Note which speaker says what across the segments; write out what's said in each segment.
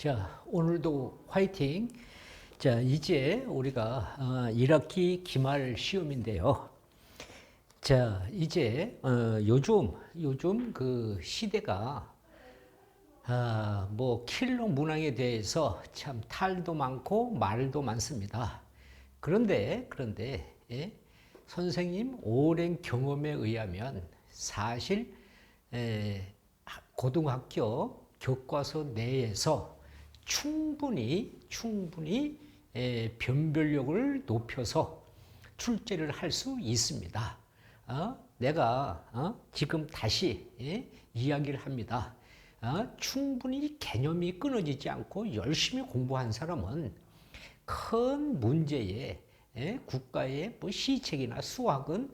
Speaker 1: 자, 오늘도 화이팅. 자, 이제 우리가 1학기 기말 시험인데요. 자, 이제 요즘 그 시대가 뭐 킬러 문항에 대해서 참 탈도 많고 말도 많습니다. 그런데 예? 선생님 오랜 경험에 의하면 사실 고등학교 교과서 내에서 충분히 변별력을 높여서 출제를 할 수 있습니다. 내가 지금 다시 이야기를 합니다. 충분히 개념이 끊어지지 않고 열심히 공부한 사람은 큰 문제에 국가의 뭐 시책이나 수학은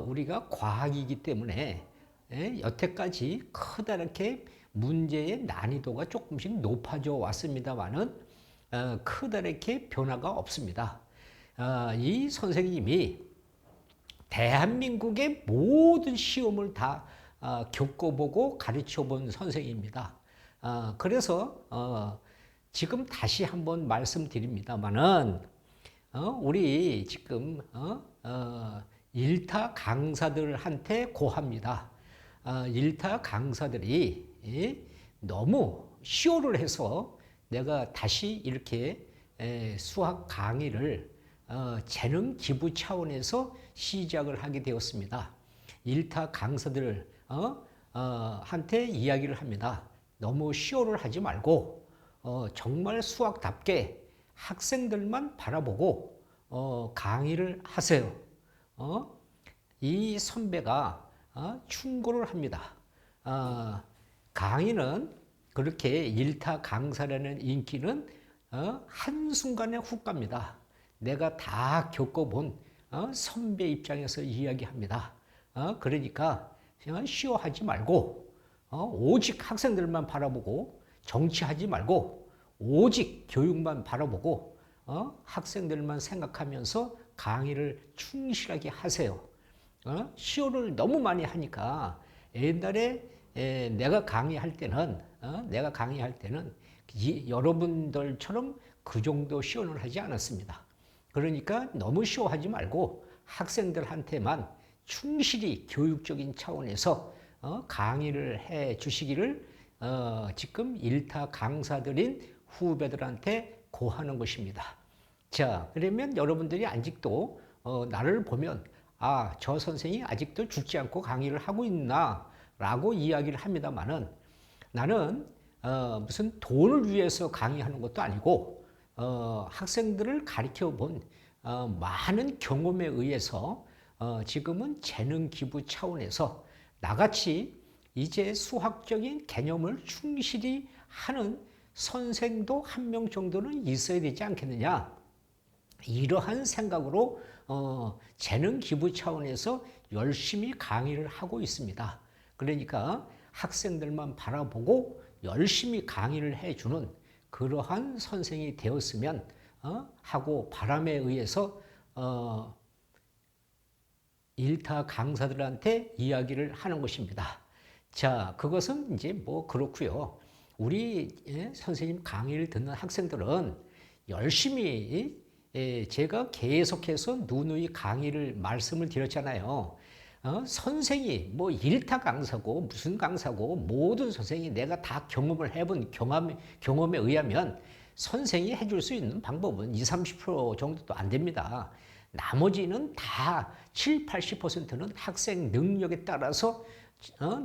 Speaker 1: 우리가 과학이기 때문에 여태까지 커다랗게 문제의 난이도가 조금씩 높아져 왔습니다만은 커다랗게 변화가 없습니다. 이 선생님이 대한민국의 모든 시험을 다 겪어보고 가르쳐본 선생입니다. 그래서 지금 다시 한번 말씀드립니다만은 우리 지금 일타 강사들한테 고합니다. 일타 강사들이 너무 쇼를 해서 내가 다시 이렇게 수학 강의를 재능 기부 차원에서 시작을 하게 되었습니다. 일타 강사들 한테 이야기를 합니다. 너무 쇼를 하지 말고 정말 수학답게 학생들만 바라보고 강의를 하세요. 이 선배가 충고를 합니다. 강의는 그렇게 일타 강사라는 인기는 한순간에 훅 갑니다. 내가 다 겪어본 선배 입장에서 이야기합니다. 그러니까 쉬워하지 말고 오직 학생들만 바라보고 정치하지 말고 오직 교육만 바라보고 학생들만 생각하면서 강의를 충실하게 하세요. 시호를 너무 많이 하니까 옛날에 내가 강의할 때는 여러분들처럼 그 정도 시호를 하지 않았습니다. 그러니까 너무 시호하지 말고 학생들한테만 충실히 교육적인 차원에서 강의를 해 주시기를 지금 일타 강사들인 후배들한테 고하는 것입니다. 자, 그러면 여러분들이 아직도 나를 보면 저 선생이 아직도 죽지 않고 강의를 하고 있나 라고 이야기를 합니다만은 나는 무슨 돈을 위해서 강의하는 것도 아니고 학생들을 가르쳐 본 많은 경험에 의해서 지금은 재능 기부 차원에서 나같이 이제 수학적인 개념을 충실히 하는 선생도 한 명 정도는 있어야 되지 않겠느냐. 이러한 생각으로 재능 기부 차원에서 열심히 강의를 하고 있습니다. 그러니까 학생들만 바라보고 열심히 강의를 해주는 그러한 선생이 되었으면 하고 바람에 의해서 일타 강사들한테 이야기를 하는 것입니다. 자, 그것은 이제 뭐 그렇고요. 우리 선생님 강의를 듣는 학생들은 열심히 제가 계속해서 누누이 강의를 말씀을 드렸잖아요. 선생이 뭐 일타 강사고 무슨 강사고 모든 선생이 내가 다 경험을 해본 경험에 의하면 선생이 해줄 수 있는 방법은 20, 30% 정도도 안 됩니다. 나머지는 다 7, 80%는 학생 능력에 따라서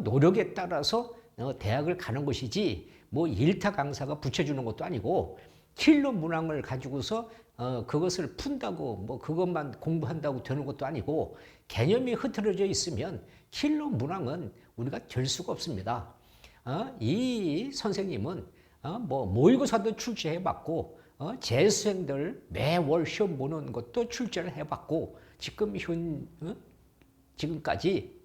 Speaker 1: 노력에 따라서 대학을 가는 것이지 뭐 일타 강사가 붙여주는 것도 아니고 킬러 문항을 가지고서 그것을 푼다고 뭐 그것만 공부한다고 되는 것도 아니고 개념이 흐트러져 있으면 킬러 문항은 우리가 될 수가 없습니다. 이 선생님은 뭐 모의고사도 출제해봤고 재수생들 매월 시험 보는 것도 출제를 해봤고 지금까지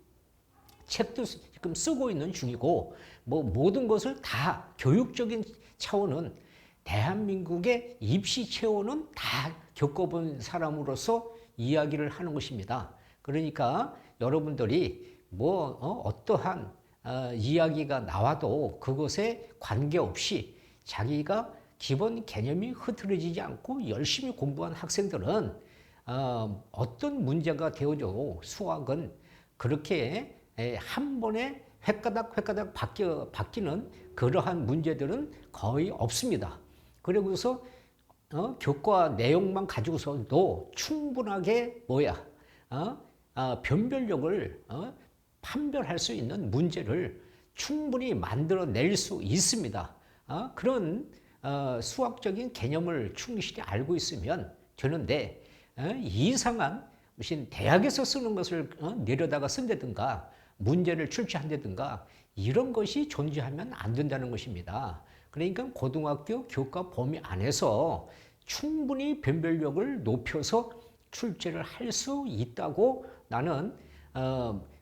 Speaker 1: 책도 지금 쓰고 있는 중이고 뭐 모든 것을 다 교육적인 차원은 대한민국의 입시 체험은 다 겪어본 사람으로서 이야기를 하는 것입니다. 그러니까 여러분들이 어떠한 이야기가 나와도 그것에 관계없이 자기가 기본 개념이 흐트러지지 않고 열심히 공부한 학생들은 어떤 문제가 되어도 수학은 그렇게 한 번에 획가닥 바뀌는 그러한 문제들은 거의 없습니다. 그리고서 교과 내용만 가지고서도 충분하게 변별력을 판별할 수 있는 문제를 충분히 만들어낼 수 있습니다. 그런 수학적인 개념을 충실히 알고 있으면 되는데 이상한 무슨 대학에서 쓰는 것을 내려다가 쓴다든가 문제를 출제한다든가 이런 것이 존재하면 안 된다는 것입니다. 그러니까 고등학교 교과 범위 안에서 충분히 변별력을 높여서 출제를 할 수 있다고 나는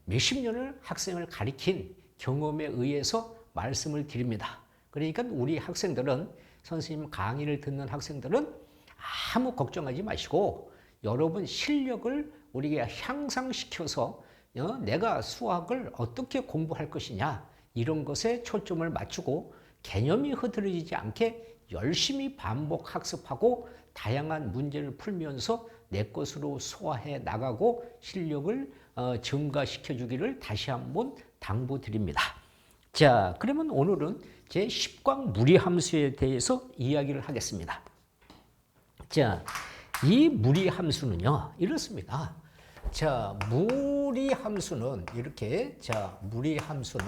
Speaker 1: 몇십 년을 학생을 가리킨 경험에 의해서 말씀을 드립니다. 그러니까 우리 학생들은 선생님 강의를 듣는 학생들은 아무 걱정하지 마시고 여러분 실력을 우리가 향상시켜서 내가 수학을 어떻게 공부할 것이냐 이런 것에 초점을 맞추고 개념이 흐트러지지 않게 열심히 반복 학습하고 다양한 문제를 풀면서 내 것으로 소화해 나가고 실력을 증가시켜 주기를 다시 한번 당부드립니다. 자, 그러면 오늘은 제 10강 무리함수에 대해서 이야기를 하겠습니다. 자, 이 무리함수는요, 이렇습니다. 자, 무리함수는 이렇게, 무리함수는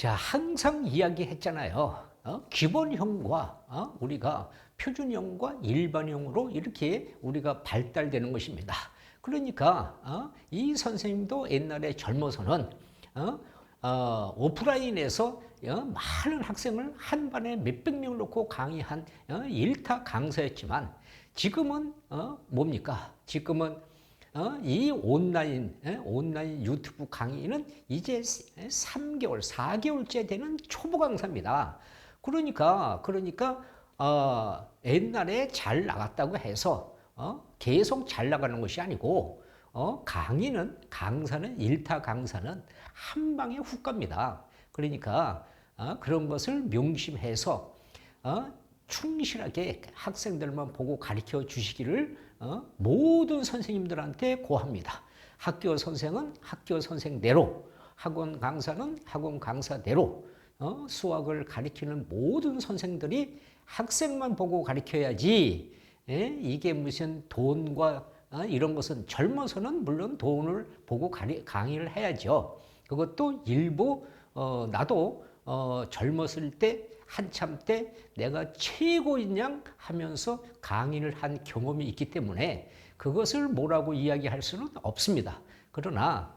Speaker 1: 항상 이야기했잖아요. 기본형과 우리가 표준형과 일반형으로 이렇게 우리가 발달되는 것입니다. 그러니까 이 선생님도 옛날에 젊어서는 오프라인에서 많은 학생을 한 반에 몇백 명을 놓고 강의한 일타 강사였지만 지금은 뭡니까? 지금은 이 온라인 유튜브 강의는 이제 3개월, 4개월째 되는 초보 강사입니다. 그러니까 옛날에 잘 나갔다고 해서 계속 잘 나가는 것이 아니고 강사는 일타 강사는 한 방에 훅 갑니다. 그러니까 그런 것을 명심해서 충실하게 학생들만 보고 가르쳐 주시기를 모든 선생님들한테 고합니다. 학교 선생은 학교 선생대로, 학원 강사는 학원 강사대로 수학을 가르치는 모든 선생들이 학생만 보고 가르쳐야지 이게 무슨 돈과 이런 것은 젊어서는 물론 돈을 보고 강의를 해야죠. 그것도 일부 나도 젊었을 때 한참 때 내가 최고인 양 하면서 강의를 한 경험이 있기 때문에 그것을 뭐라고 이야기할 수는 없습니다. 그러나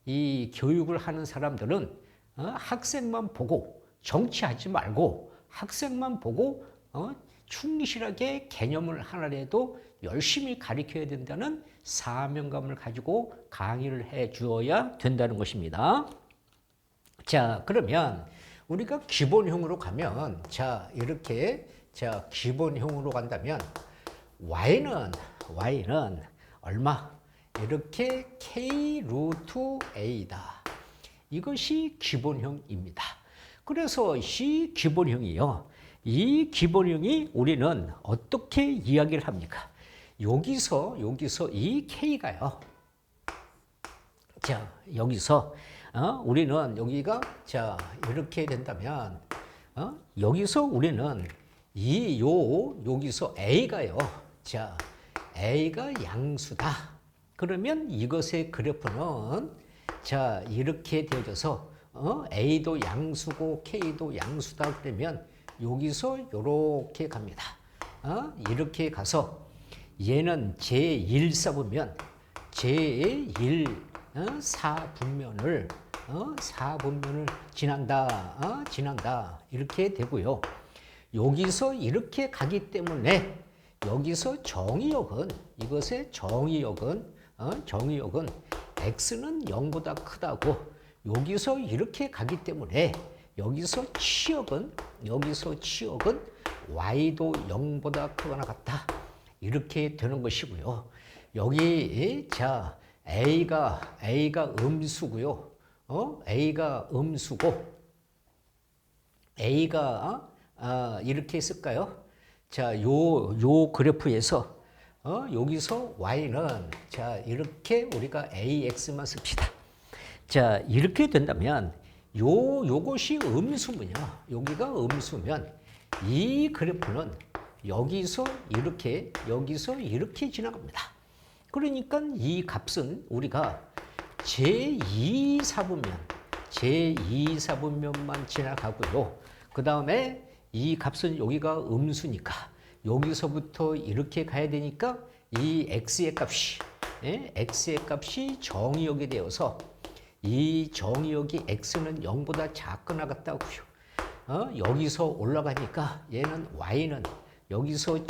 Speaker 1: 이 교육을 하는 사람들은 학생만 보고 정치하지 말고 학생만 보고 충실하게 개념을 하나라도 열심히 가르쳐야 된다는 사명감을 가지고 강의를 해 주어야 된다는 것입니다. 자, 그러면 우리가 기본형으로 가면 이렇게 기본형으로 간다면 y는 얼마? 이렇게 k 루트 a다. 이것이 기본형입니다. 그래서 이 기본형이요. 이 기본형이 우리는 어떻게 이야기를 합니까? 여기서 이 k가요. 여기서 우리는 여기가 이렇게 된다면 여기서 우리는 여기서 a가요. a가 양수다. 그러면 이것의 그래프는 이렇게 되어져서 a도 양수고 k도 양수다. 그러면 여기서 이렇게 갑니다. 이렇게 가서 얘는 제1사분면 제1 4분면을 지난다 이렇게 되고요. 여기서 이렇게 가기 때문에 여기서 정의역은 이것의 정의역은 x는 0보다 크다고 여기서 이렇게 가기 때문에 여기서 치역은 y도 0보다 크거나 같다 이렇게 되는 것이고요. 여기 a가 음수고요. a가 음수고 A가 이렇게 있을까요? 자, 요 그래프에서 여기서 Y는 자, 이렇게 우리가 AX만 씁시다. 자, 이렇게 된다면 요것이 음수면요. 여기가 음수면 이 그래프는 여기서 이렇게 지나갑니다. 그러니까 이 값은 우리가 제2사분면만 지나가고요. 그 다음에 이 값은 여기가 음수니까 여기서부터 이렇게 가야 되니까 이 x의 값이 정의역이 되어서 이 정의역이 x는 0보다 작거나 같다고요. 여기서 올라가니까 얘는 y는 여기서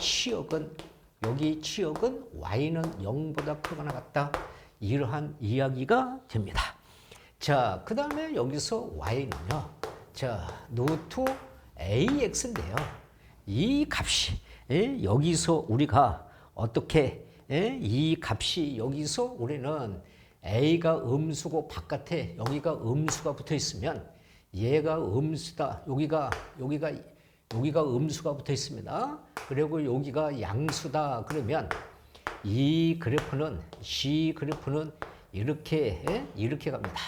Speaker 1: 여기 치역은 y는 0보다 크거나 같다. 이러한 이야기가 됩니다. 자, 그 다음에 여기서 y는요. 자, 루트 ax인데요. 이 값이 여기서 우리가 어떻게 이 값이 여기서 우리는 a가 음수고 바깥에 여기가 음수가 붙어 있으면 얘가 음수다. 여기가 음수가 붙어 있습니다. 그리고 여기가 양수다. 그러면 이 그래프는 이렇게 갑니다.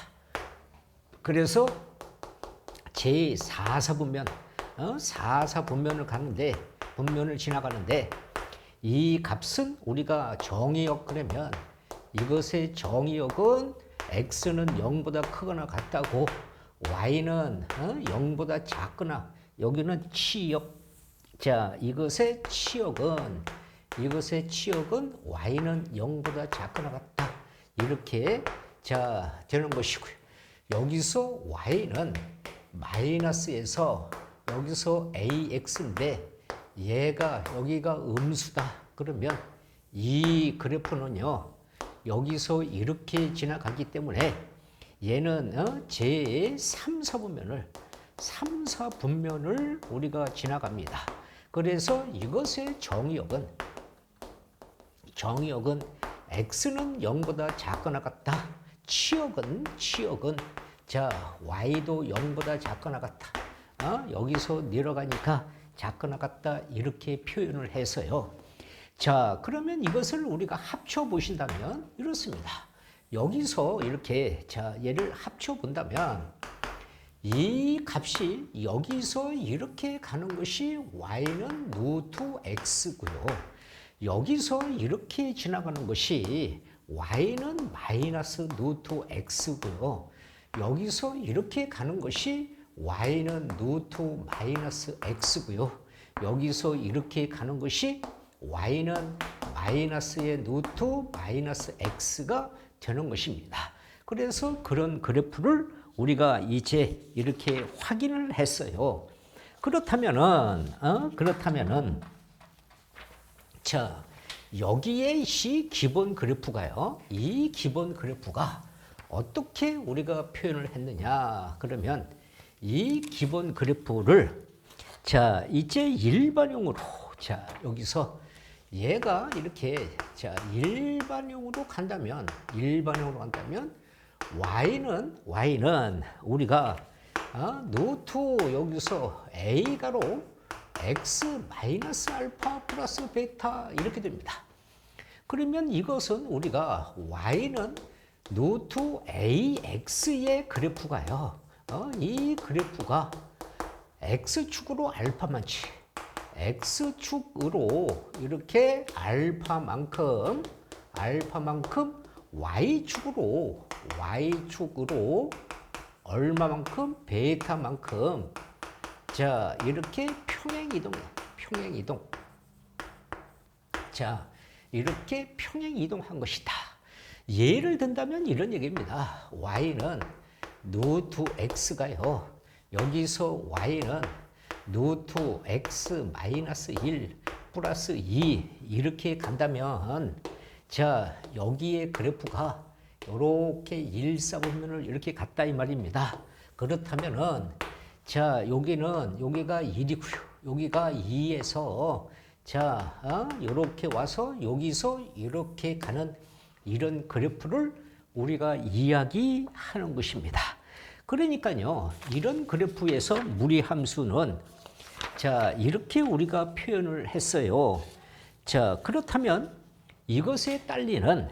Speaker 1: 그래서 제4사분면, 4사분면을 분면을 지나가는데 이 값은 우리가 정의역 그러면 이것의 정의역은 x는 0보다 크거나 같다고 y는 0보다 작거나 여기는 치역. 자, 이것의 치역은 y는 0보다 작거나 같다. 이렇게 자 되는 것이고요. 여기서 y는 마이너스에서 여기서 ax인데 얘가 여기가 음수다. 그러면 이 그래프는요. 여기서 이렇게 지나가기 때문에 얘는 제3사분면을 우리가 지나갑니다. 그래서 이것의 정의역은 x는 0보다 작거나 같다. 치역은 자 y도 0보다 작거나 같다. 여기서 내려가니까 작거나 같다. 이렇게 표현을 해서요. 자, 그러면 이것을 우리가 합쳐 보신다면 이렇습니다. 여기서 이렇게 자 얘를 합쳐 본다면 이 값이 여기서 이렇게 가는 것이 y는 루트 x고요. 여기서 이렇게 지나가는 것이 y는 마이너스 루트 x고요. 여기서 이렇게 가는 것이 y는 루트 마이너스 x고요. 여기서 이렇게 가는 것이 y는 마이너스의 루트 마이너스 x가 되는 것입니다. 그래서 그런 그래프를 우리가 이제 이렇게 확인을 했어요. 그렇다면은 자 여기에 이 기본 그래프가요. 이 기본 그래프가 어떻게 우리가 표현을 했느냐? 그러면 이 기본 그래프를 자 이제 일반용으로 자 여기서 얘가 이렇게 자 일반용으로 간다면 y는 우리가 루트 여기서 a가로 x 마이너스 알파 플러스 베타 이렇게 됩니다. 그러면 이것은 우리가 y는 루트 ax의 그래프가요. 이 그래프가 x축으로 알파만치 x축으로 이렇게 알파만큼 y축으로 얼마만큼 베타만큼 자 이렇게 평행이동 자 이렇게 평행이동한 것이다. 예를 든다면 이런 얘기입니다. y는 루트 x가요. 여기서 y는 루트 x 마이너스 1 플러스 2 이렇게 간다면 자 여기에 그래프가 이렇게 일사분면을 이렇게 갔다 이 말입니다. 그렇다면은 자 여기가 1이고요. 여기가 2에서 자 이렇게 와서 여기서 이렇게 가는 이런 그래프를 우리가 이야기하는 것입니다. 그러니까요, 이런 그래프에서 무리함수는 자, 이렇게 우리가 표현을 했어요. 자, 그렇다면 이것에 딸리는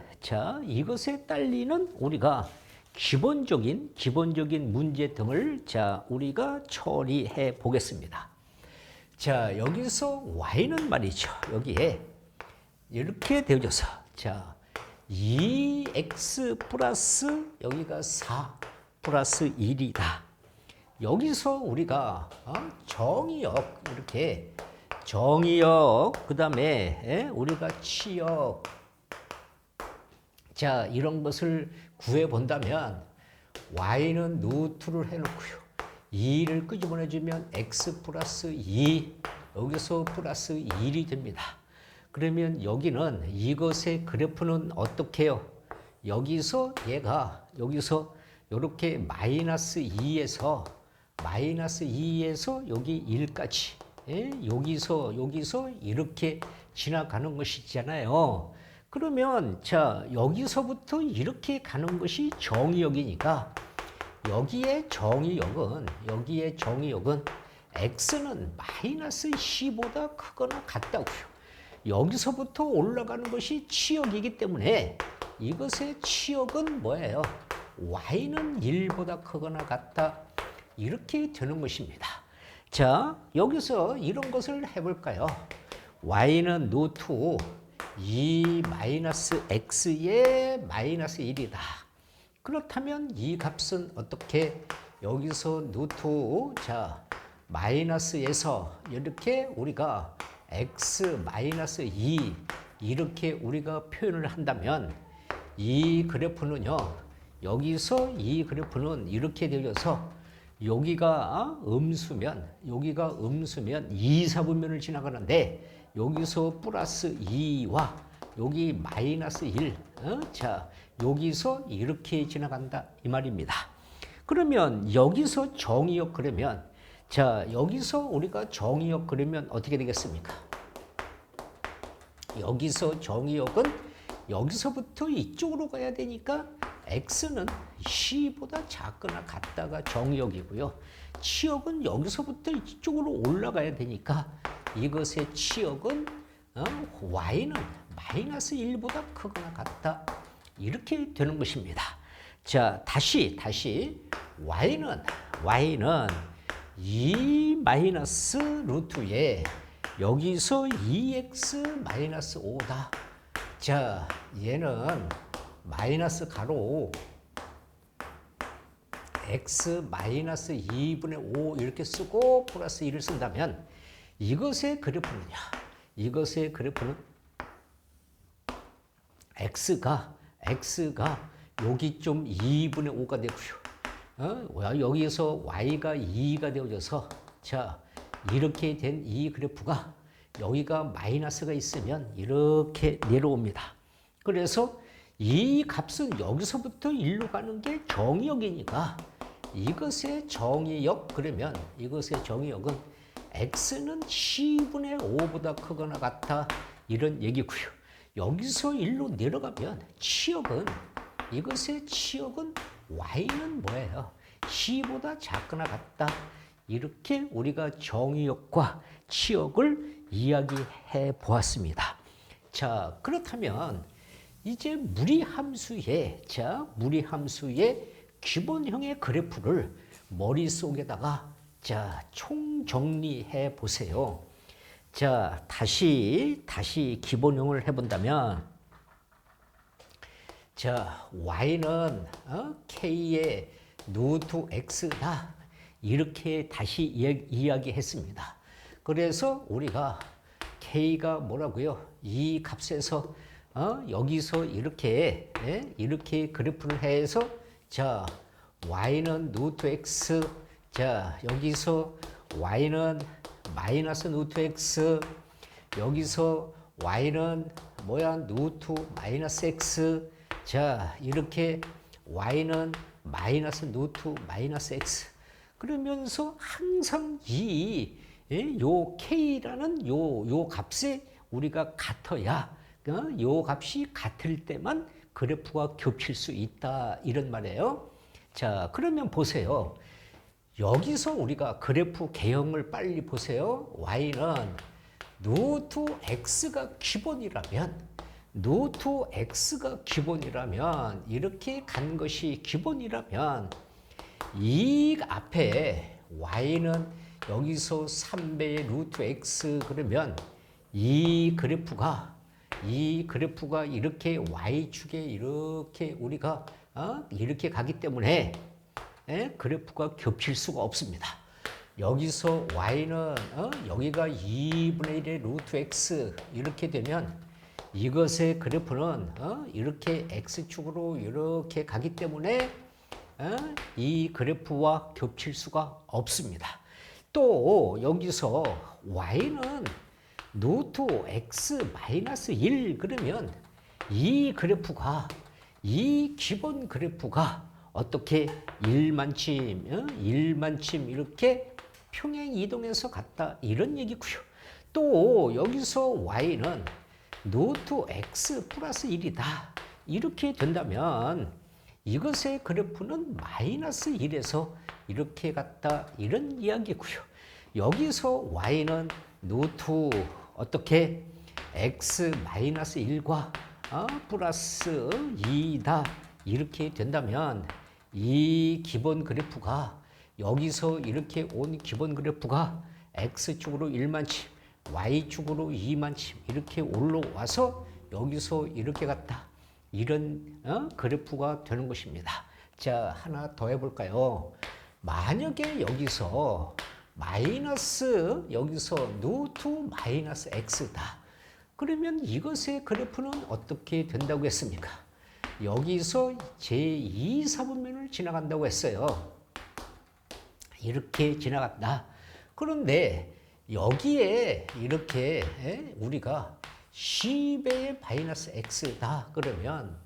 Speaker 1: 우리가 기본적인 문제 등을 자, 우리가 처리해 보겠습니다. 자, 여기서 y는 말이죠. 여기에 이렇게 되어져서 자, 2x 플러스 여기가 4 플러스 1이다. 여기서 우리가 정의역 이렇게 정의역 그다음에 우리가 치역 자, 이런 것을 구해 본다면 y는 루트를 해 놓고요. 2를 끄집어내 주면 x 플러스 2 여기서 플러스 1이 됩니다. 그러면 여기는 이것의 그래프는 어떻게 해요? 여기서 얘가 여기서 이렇게 마이너스 2에서 여기 1까지 여기서 이렇게 지나가는 것이잖아요. 그러면 자, 여기서부터 이렇게 가는 것이 정의역이니까 여기에 정의역은 x는 마이너스 c보다 크거나 같다고요. 여기서부터 올라가는 것이 치역이기 때문에 이것의 치역은 뭐예요? y는 1보다 크거나 같다. 이렇게 되는 것입니다. 자, 여기서 이런 것을 해볼까요? y는 루트 2 마이너스 x의 마이너스 1이다. 그렇다면 이 값은 어떻게 여기서 루트 자 마이너스에서 이렇게 우리가 x 마이너스 2 이렇게 우리가 표현을 한다면 이 그래프는요. 여기서 이 그래프는 이렇게 되어서 여기가 음수면 2, 4분면을 지나가는데 여기서 플러스 2와 여기 마이너스 1 자 여기서 이렇게 지나간다 이 말입니다. 그러면 여기서 정의역 그러면 자 여기서 우리가 정의역 그러면 어떻게 되겠습니까? 여기서 정의역은 여기서부터 이쪽으로 가야 되니까 x는 c보다 작거나 같다가 정의역이고요. 치역은 여기서부터 이쪽으로 올라가야 되니까 이것의 치역은 y는 마이너스 1보다 크거나 같다. 이렇게 되는 것입니다. 자, 다시 y는 2 마이너스 루트에 여기서 2x 마이너스 5다. 자, 얘는 마이너스 가로 x 마이너스 2분의 5 이렇게 쓰고 플러스 1을 쓴다면 이것의 그래프는요. x가 여기 좀 2분의 5가 되고요. 여기에서 y가 2가 되어져서 자 이렇게 된 이 그래프가 여기가 마이너스가 있으면 이렇게 내려옵니다. 그래서 이 값은 여기서부터 일로 가는 게 정의역이니까 이것의 정의역 그러면 이것의 정의역은 x는 c분의 5보다 크거나 같다 이런 얘기고요. 여기서 일로 내려가면 이것의 치역은 y는 뭐예요? c보다 작거나 같다. 이렇게 우리가 정의역과 치역을 이야기해 보았습니다. 자, 그렇다면 이제 무리함수의 기본형의 그래프를 머릿속에다가 자, 총정리해 보세요. 자, 다시 기본형을 해본다면 자, y는 k의 루트 x다. 이렇게 다시 이야기했습니다. 그래서 우리가 k가 뭐라고요? 이 값에서 여기서 이렇게 그래프를 해서 자, y는 루트 x 자, 여기서 y는 마이너스 루트 x 여기서 y는 뭐야? 루트 마이너스 x 자, 이렇게 y는 마이너스 루트 마이너스 x 그러면서 항상 요 k라는 요 값에 우리가 같아야 요 값이 같을 때만 그래프가 겹칠 수 있다 이런 말이에요. 자, 그러면 보세요. 여기서 우리가 그래프 개형을 빨리 보세요. y는 루트 x가 기본이라면 이렇게 간 것이 기본이라면 이 앞에 y는 여기서 3배의 루트 x 그러면 이 그래프가 이렇게 y축에 이렇게 우리가 이렇게 가기 때문에 그래프가 겹칠 수가 없습니다. 여기서 y는 여기가 2분의 1의 루트 x 이렇게 되면 이것의 그래프는 이렇게 x축으로 이렇게 가기 때문에 이 그래프와 겹칠 수가 없습니다. 또 여기서 y는 루트 x 마이너스 1 그러면 이 그래프가 이 기본 그래프가 어떻게 일만침 이렇게 평행 이동해서 갔다 이런 얘기고요. 또 여기서 y는 루트 x 플러스 1이다 이렇게 된다면 이것의 그래프는 마이너스 1에서 이렇게 갔다 이런 이야기고요. 여기서 y는 루트 어떻게 x 마이너스 1과 플러스 2다 이렇게 된다면 이 기본 그래프가 여기서 이렇게 온 기본 그래프가 x축으로 1만침 y축으로 2만침 이렇게 올라와서 여기서 이렇게 갔다 이런 그래프가 되는 것입니다. 자, 하나 더 해볼까요? 만약에 여기서 여기서 루트 마이너스 x다. 그러면 이것의 그래프는 어떻게 된다고 했습니까? 여기서 제2, 4분면을 지나간다고 했어요. 이렇게 지나간다. 그런데 여기에 이렇게 우리가 C배의 마이너스 X다. 그러면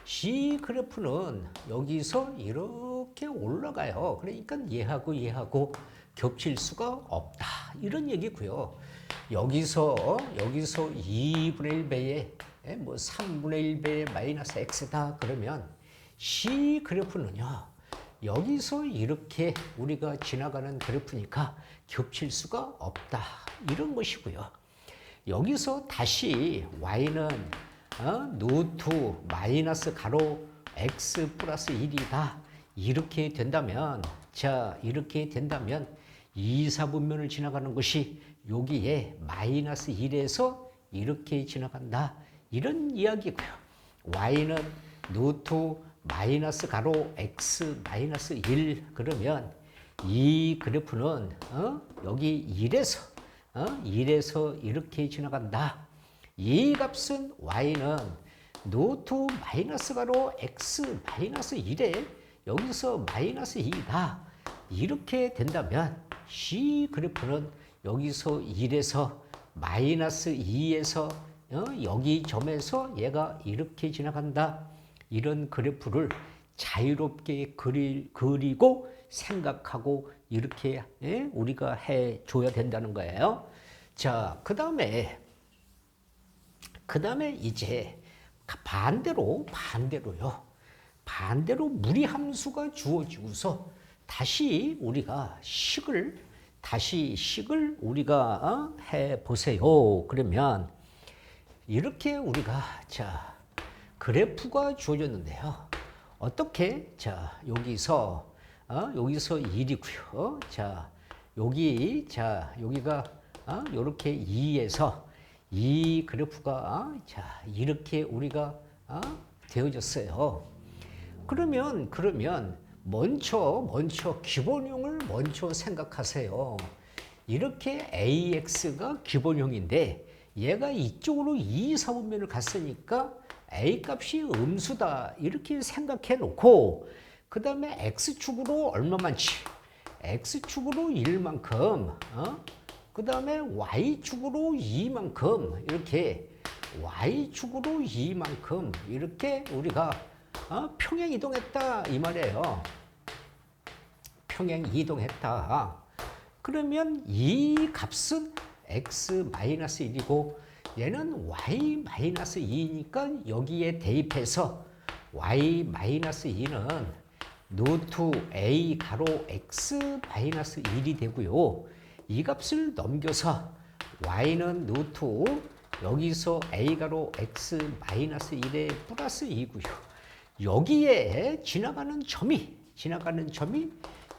Speaker 1: C 그래프는 여기서 이렇게 올라가요. 그러니까 얘하고 겹칠 수가 없다. 이런 얘기고요. 여기서 2분의 1배의 3분의 1배의 마이너스 X다. 그러면 C 그래프는요. 여기서 이렇게 우리가 지나가는 그래프니까 겹칠 수가 없다. 이런 것이고요. 여기서 다시 y는 루트 마이너스 가로 x 플러스 1이다. 이렇게 된다면 이렇게 된다면 2, 4분면을 지나가는 것이 여기에 마이너스 1에서 이렇게 지나간다. 이런 이야기고요. y는 루트 마이너스 가로 x 마이너스 1 그러면 이 그래프는 여기 1에서 이렇게 지나간다. 이 값은 y는 루트 마이너스 가로 x 마이너스 1에 여기서 마이너스 2다. 이렇게 된다면 C 그래프는 여기서 1에서 마이너스 2에서 여기 점에서 얘가 이렇게 지나간다. 이런 그래프를 자유롭게 그리고 생각하고 이렇게 우리가 해줘야 된다는 거예요. 자, 그 다음에 이제 반대로요. 반대로 무리함수가 주어지고서 다시 우리가 식을 우리가 해 보세요. 그러면 이렇게 우리가 그래프가 주어졌는데요. 어떻게? 여기서 1이고요. 여기가 이렇게 2에서 이 그래프가 이렇게 우리가 되어졌어요. 그러면 먼저 기본형을 먼저 생각하세요. 이렇게 AX가 기본형인데 얘가 이쪽으로 2, 4분면을 갔으니까 A 값이 음수다. 이렇게 생각해 놓고 그 다음에 X축으로 얼마만치? X축으로 1만큼 그 다음에 Y축으로 2만큼 이렇게 Y축으로 2만큼 이렇게 우리가 평행 이동했다 이 말이에요. 평행 이동했다. 그러면 이 값은 x-1이고 얘는 y-2니까 여기에 대입해서 y-2는 루트 a 가로 x 마이너스 1이 되고요. 이 값을 넘겨서 y는 루트 여기서 a 가로 x 마이너스 1에 플러스 2고요. 여기에 지나가는 점이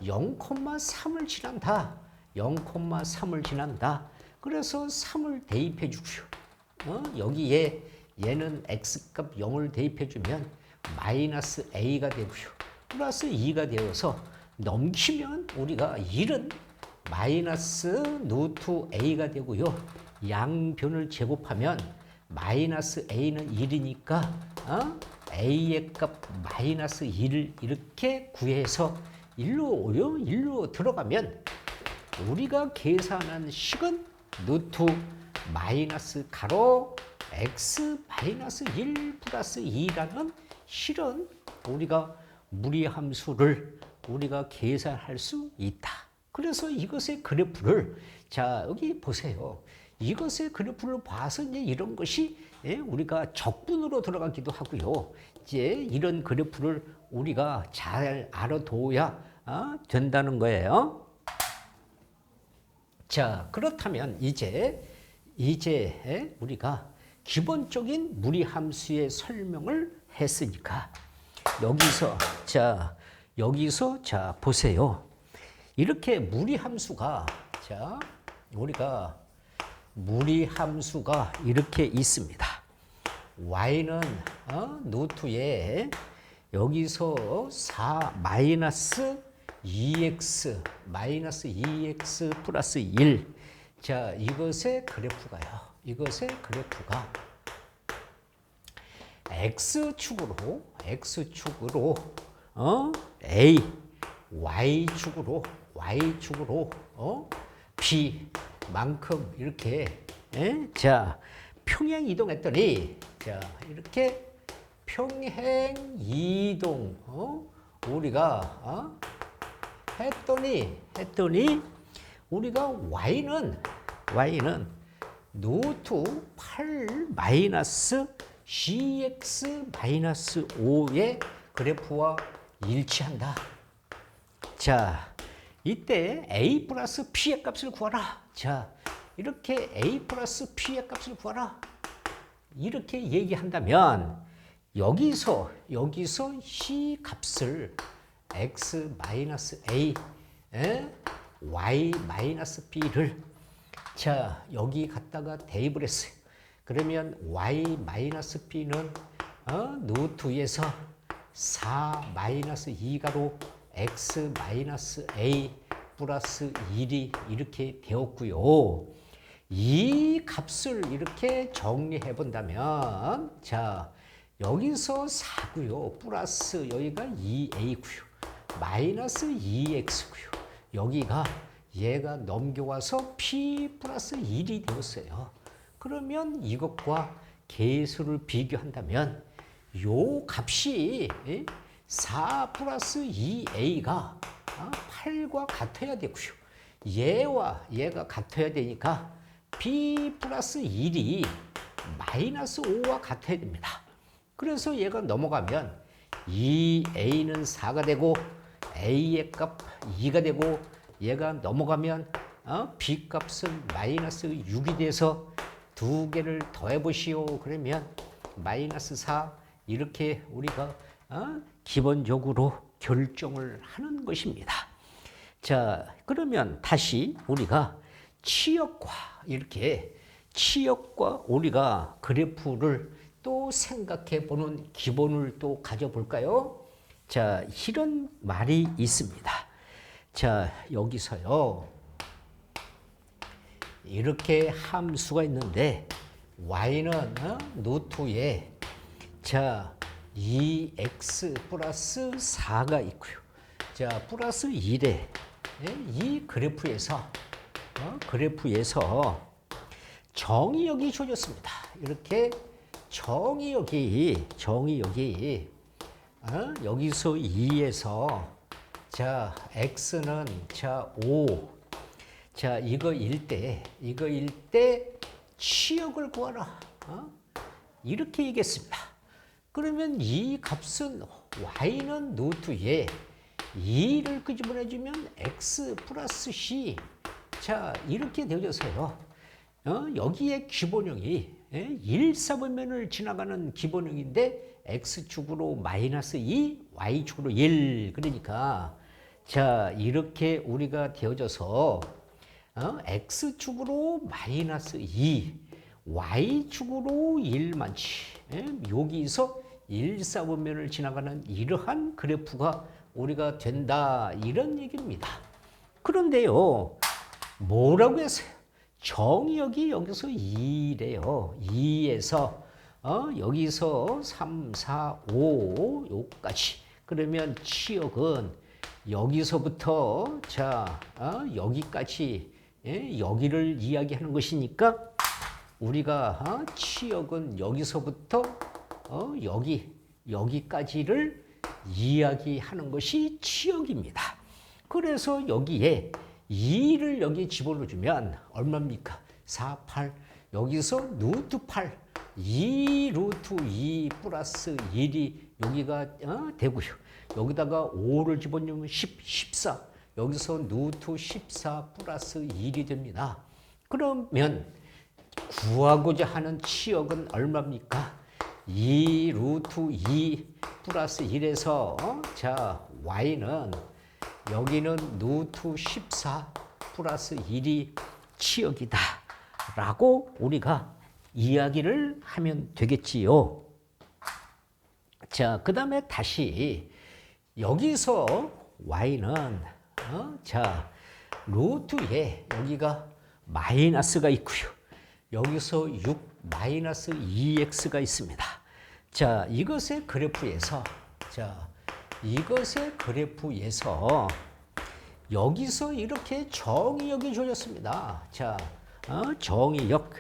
Speaker 1: 0,3을 지난다. 0,3을 지난다. 그래서 3을 대입해 주고요. 여기에 얘는 x값 0을 대입해 주면 마이너스 a가 되고요. 플러스 2가 되어서 넘기면 우리가 1은 마이너스 루트 a가 되고요. 양변을 제곱하면 마이너스 a는 1이니까 a의 값 마이너스 1을 이렇게 구해서 일로 들어가면 우리가 계산한 식은 루트 마이너스 가로 x 마이너스 1 플러스 2라는 실은 우리가 무리함수를 우리가 계산할 수 있다. 그래서 이것의 그래프를 자 여기 보세요. 이것의 그래프를 봐서 이제 이런 것이 우리가 적분으로 들어가기도 하고요. 이제 이런 그래프를 우리가 잘 알아둬야 된다는 거예요. 자 그렇다면 이제 우리가 기본적인 무리함수의 설명을 했으니까 여기서 자 보세요. 이렇게 무리함수가 우리가 무리함수가 이렇게 있습니다. y는 루트에 여기서 4 마이너스 2x 플러스 1. 자 이것의 그래프가요. x축으로 a, y축으로 b만큼 이렇게 자 평행 이동했더니 자 이렇게 평행 이동 우리가 했더니 우리가 y는 루트 8 마이너스 cx 마이너스 5의 그래프와 일치한다. 자, 이때 a 플러스 p의 값을 구하라. 자, 이렇게 a 플러스 p의 값을 구하라. 이렇게 얘기한다면 여기서 c 값을 x 마이너스 a, y 마이너스 b를 자 여기 갖다가 대입을 했어요. 그러면 y 마이너스 b는 루트에서 4 마이너스 2가로 x 마이너스 a 플러스 1이 이렇게 되었고요. 이 값을 이렇게 정리해 본다면 자 여기서 4고요. 플러스 여기가 2a고요. 마이너스 2x고요. 여기가 얘가 넘겨와서 p 플러스 1이 되었어요. 그러면 이것과 계수를 비교한다면 요 값이 4 플러스 2a가 8과 같아야 되고요. 얘와 얘가 같아야 되니까 p 플러스 1이 마이너스 5와 같아야 됩니다. 그래서 얘가 넘어가면 2a는 4가 되고 a의 값 2가 되고 얘가 넘어가면 b 값은 마이너스 6이 돼서 두 개를 더해 보시오. 그러면 마이너스 4 이렇게 우리가 기본적으로 결정을 하는 것입니다. 자, 그러면 다시 우리가 치역과 우리가 그래프를 또 생각해 보는 기본을 또 가져볼까요? 자, 이런 말이 있습니다. 자, 여기서요. 이렇게 함수가 있는데 y는 루트에 자 2x 플러스 4가 있고요. 자 플러스 1에 이 그래프에서 정의역이 주어졌습니다. 이렇게 정의역이 여기서 2에서 자 x는 자 5 자 이거일 때 치역을 구하라. 이렇게 얘기했습니다. 그러면 이 값은 y는 루트에 2를 끄집어내주면 x 플러스 c. 자, 이렇게 되어져서요. 여기에 기본형이 1, 4분면을 지나가는 기본형인데 x축으로 마이너스 2, y축으로 1. 그러니까 자, 이렇게 우리가 되어져서 x축으로 마이너스 2, y축으로 1만치. 여기서 1, 4분면을 지나가는 이러한 그래프가 우리가 된다. 이런 얘기입니다. 그런데요. 뭐라고 했어요? 정의역이 여기서 2래요. 2에서 여기서 3, 4, 5 요까지. 그러면 치역은 여기서부터 자 여기까지 여기를 이야기하는 것이니까 우리가 치역은 여기서부터 여기까지를 이야기하는 것이 치역입니다. 그래서 여기에 2를 여기 집어넣어주면 얼마입니까? 4, 8. 여기서 루트 8. 2 루트 2 플러스 1이 여기가 되고요. 여기다가 5를 집어넣으면 10, 14. 여기서 루트 14 플러스 1이 됩니다. 그러면 구하고자 하는 치역은 얼마입니까? 2 루트 2 플러스 1에서 자 y는 여기는 루트 14 플러스 1이 치역이다 라고 우리가 이야기를 하면 되겠지요. 자, 그 다음에 다시 여기서 y는 자 루트에 여기가 마이너스가 있고요. 여기서 6 마이너스 2x가 있습니다. 자, 이것의 그래프에서 여기서 이렇게 정의역이 주어졌습니다. 자, 정의역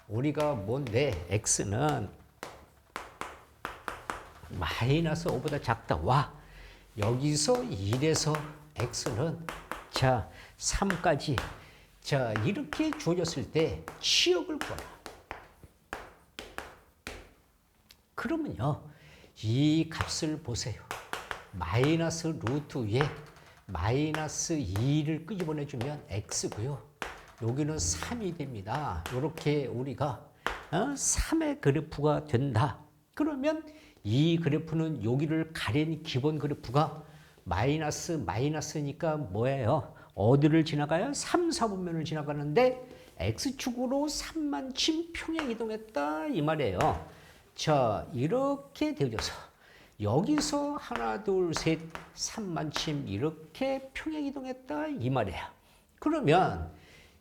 Speaker 1: 우리가 뭔데 x는 마이너스 5보다 작다. 와 여기서 1에서 x는 자 3까지 자 이렇게 주어졌을 때 치역을 구하라. 그러면요 이 값을 보세요. 마이너스 루트에 마이너스 2를 끄집어내주면 x고요. 여기는 3이 됩니다. 이렇게 우리가 3의 그래프가 된다. 그러면 이 그래프는 여기를 가린 기본 그래프가 마이너스니까 뭐예요? 어디를 지나가요? 3, 4분면을 지나가는데 x축으로 3만큼 평행 이동했다 이 말이에요. 자, 이렇게 되어져서 여기서 하나, 둘, 셋, 3만큼 이렇게 평행 이동했다 이 말이에요. 그러면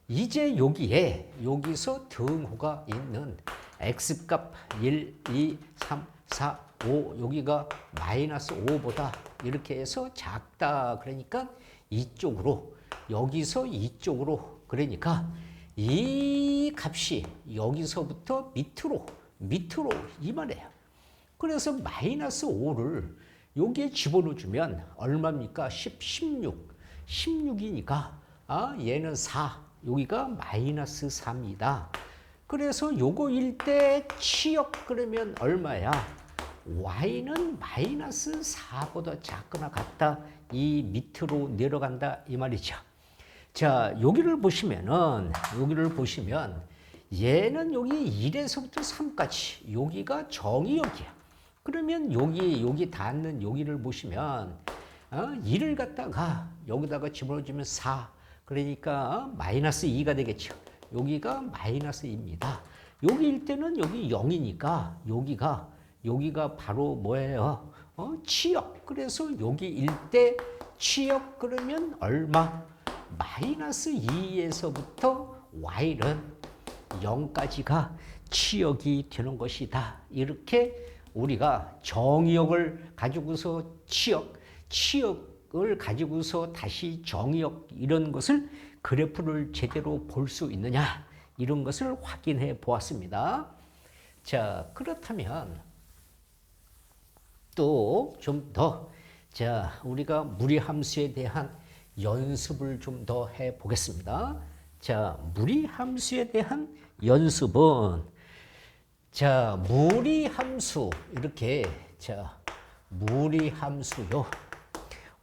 Speaker 1: 이제 여기서 등호가 있는 x값 1, 2, 3, 4, 5 여기가 마이너스 5보다 이렇게 해서 작다. 그러니까 이쪽으로 여기서 이쪽으로 그러니까 이 값이 여기서부터 밑으로 이 말이에요. 그래서 마이너스 5를 여기에 집어넣어주면 얼마입니까? 16이니까 얘는 4 여기가 마이너스 3이다. 그래서 요거일 때 치역 그러면 얼마야? y는 마이너스 4보다 작거나 같다. 이 밑으로 내려간다 이 말이죠. 자, 여기를 보시면 얘는 여기 1에서부터 3까지 여기가 정의역이야. 그러면 여기 닿는 여기를 보시면 1을 갖다가 여기다가 집어넣어주면 4 그러니까 마이너스 2가 되겠죠. 여기가 마이너스 2입니다. 여기일 때는 여기 0이니까 여기가 바로 뭐예요? 치역. 그래서 여기일 때 치역 그러면 얼마? 마이너스 2에서부터 y는 0까지가 치역이 되는 것이다. 이렇게 우리가 정의역을 가지고서 치역을 가지고서 다시 정의역 이런 것을 그래프를 제대로 볼 수 있느냐 이런 것을 확인해 보았습니다. 자, 그렇다면 또 좀 더 자, 우리가 무리함수에 대한 연습을 좀 더 해 보겠습니다. 자, 무리함수에 대한 연습은 자, 무리함수 이렇게 자, 무리함수요.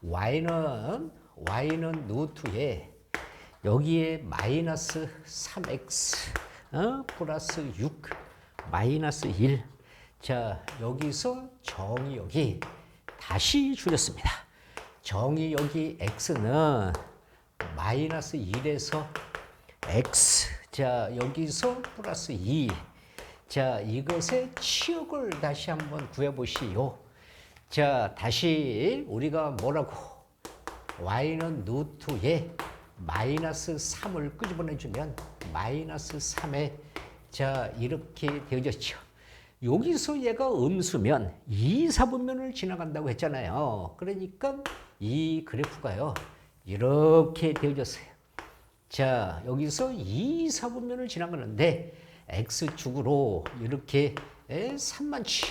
Speaker 1: y는 루트에 여기에 마이너스 3x 플러스 6 마이너스 1. 자, 여기서 정의역이 다시 줄였습니다. 정의역이 x는 마이너스 1에서 x. 자, 여기서 플러스 2. 자, 이것의 치역을 다시 한번 구해보시오. 자, 다시 우리가 뭐라고? y는 루트에 마이너스 3을 끄집어내주면 마이너스 3에 자 이렇게 되어졌죠. 여기서 얘가 음수면 2, 4분면을 지나간다고 했잖아요. 그러니까 이 그래프가요. 이렇게 되어졌어요. 자, 여기서 2, 4분면을 지나가는데 x축으로 이렇게 3만치,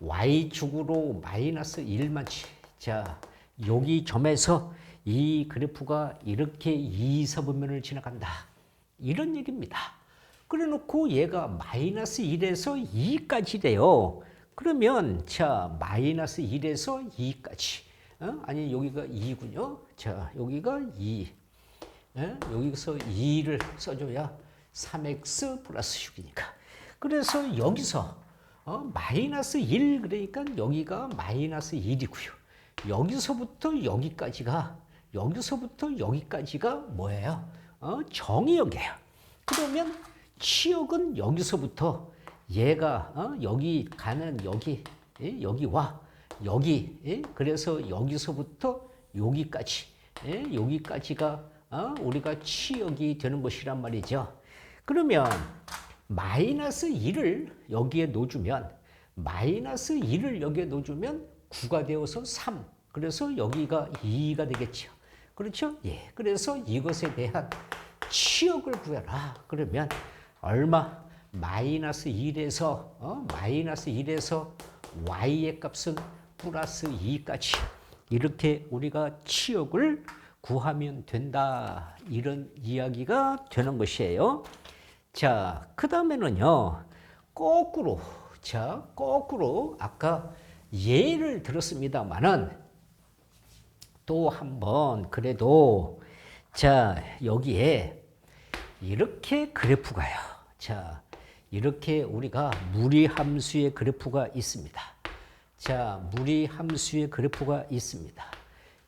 Speaker 1: y축으로 마이너스 1만치. 자, 여기 점에서 이 그래프가 이렇게 2, 4분면을 지나간다. 이런 얘기입니다. 그래 놓고 얘가 마이너스 1에서 2까지 돼요. 그러면 자, 마이너스 1에서 2까지. 아니, 여기가 2군요. 자, 여기가 2. 여기서 2를 써줘야 3x 플러스 6이니까. 그래서 여기서 마이너스 1, 그러니까 여기가 마이너스 1이고요. 여기서부터 여기까지가 뭐예요? 정의역이에요. 그러면 치역은 여기서부터 얘가 여기 가는 여기와 여기, 그래서 여기서부터 여기까지, 여기까지가 우리가 치역이 되는 것이란 말이죠. 그러면 마이너스 1을 여기에 넣어주면 9가 되어서 3. 그래서 여기가 2가 되겠죠. 그렇죠? 예. 그래서 이것에 대한 치역을 구해라. 그러면 얼마? 마이너스 1에서 y의 값은 플러스 2까지 이렇게 우리가 치역을 구하면 된다. 이런 이야기가 되는 것이에요. 자, 그 다음에는요. 거꾸로 아까 예를 들었습니다만은 또 한번 그래도 자, 여기에 이렇게 그래프가요. 자, 이렇게 우리가 무리함수의 그래프가 있습니다. 자, 무리함수의 그래프가 있습니다.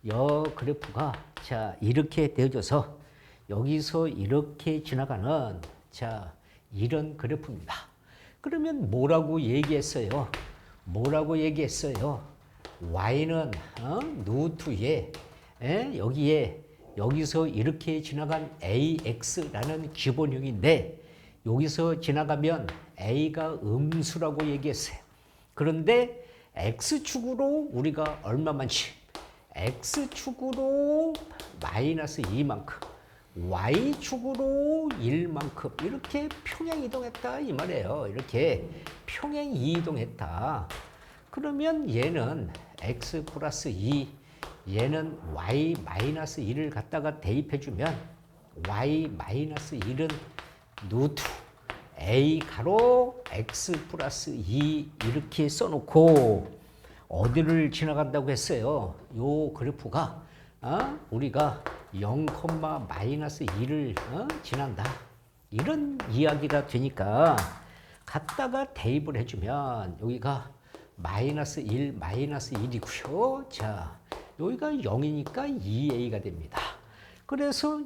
Speaker 1: 이 그래프가 자, 이렇게 되어져서 여기서 이렇게 지나가는 자, 이런 그래프입니다. 그러면 뭐라고 얘기했어요? y는 루트에 여기서 이렇게 지나간 ax라는 기본형인데 여기서 지나가면 a가 음수라고 얘기했어요. 그런데 x축으로 우리가 얼마만치? x축으로 마이너스 2만큼, y축으로 1만큼 이렇게 평행 이동했다 이 말이에요. 이렇게 평행 이동했다. 그러면 얘는 x 플러스 2, 얘는 y 마이너스 1을 갖다가 대입해주면 y 마이너스 1은 루트 a 가로 x 플러스 2 이렇게 써놓고 어디를 지나간다고 했어요? 요 그래프가 우리가 0, 마이너스 2를 지난다. 이런 이야기가 되니까 갖다가 대입을 해주면 여기가 마이너스 1, 마이너스 1이고요. 자, 여기가 0이니까 2a가 됩니다. 그래서